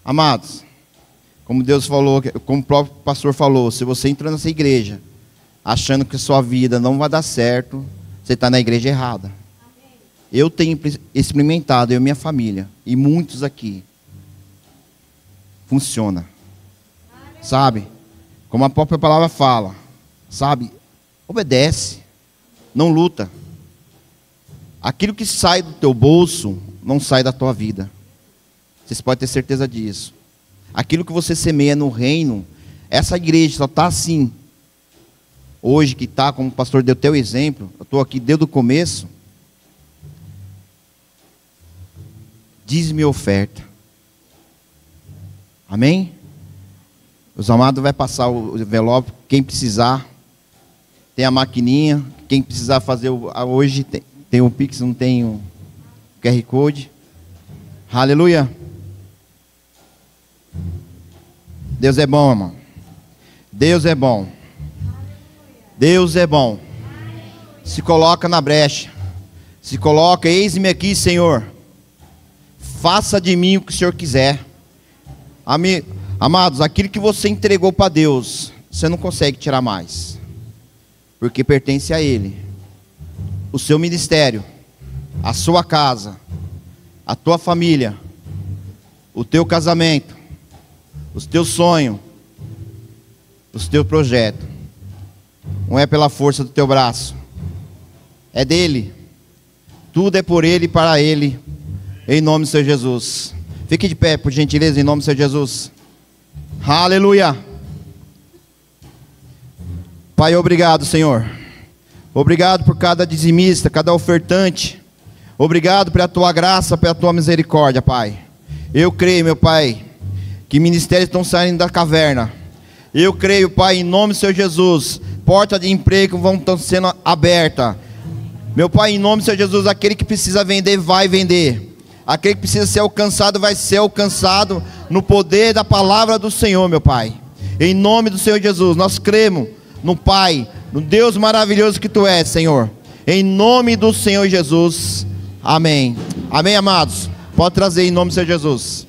C: Amados, como Deus falou, como o próprio pastor falou, se você entra nessa igreja achando que a sua vida não vai dar certo, você está na igreja errada. Eu tenho experimentado, eu e minha família, e muitos aqui, funciona. Sabe? Como a própria palavra fala, sabe? Obedece, não luta. Aquilo que sai do teu bolso, não sai da tua vida. Vocês podem ter certeza disso. Aquilo que você semeia no reino, essa igreja só está assim. Hoje que está, como o pastor deu teu exemplo, eu estou aqui desde o começo. Dízimo e oferta. Amém? Os amados vai passar o envelope, quem precisar. Tem a maquininha, quem precisar fazer, hoje tem o Pix, não tem o QR Code. Aleluia. Deus é bom, irmão. Deus é bom. Deus é bom. Se coloca na brecha. Se coloca, eis-me aqui, Senhor. Faça de mim o que o Senhor quiser. Amados, aquilo que você entregou para Deus, você não consegue tirar mais. Porque pertence a Ele. O seu ministério, a sua casa, a tua família, o teu casamento, os teus sonhos, os teus projetos. Não é pela força do teu braço. É dele. Tudo é por Ele e para Ele. Em nome do Senhor Jesus. Fique de pé, por gentileza, em nome do Senhor Jesus. Aleluia. Pai, obrigado, Senhor. Obrigado por cada dizimista, cada ofertante. Obrigado pela tua graça, pela tua misericórdia, Pai. Eu creio, meu Pai, que ministérios estão saindo da caverna. Eu creio, Pai, em nome do Senhor Jesus, portas de emprego vão estar sendo abertas. Meu Pai, em nome do Senhor Jesus, aquele que precisa vender, vai vender. Aquele que precisa ser alcançado, vai ser alcançado no poder da palavra do Senhor, meu Pai. Em nome do Senhor Jesus, nós cremos no Pai, no Deus maravilhoso que Tu és, Senhor. Em nome do Senhor Jesus, amém. Amém, amados? Pode trazer em nome do Senhor Jesus.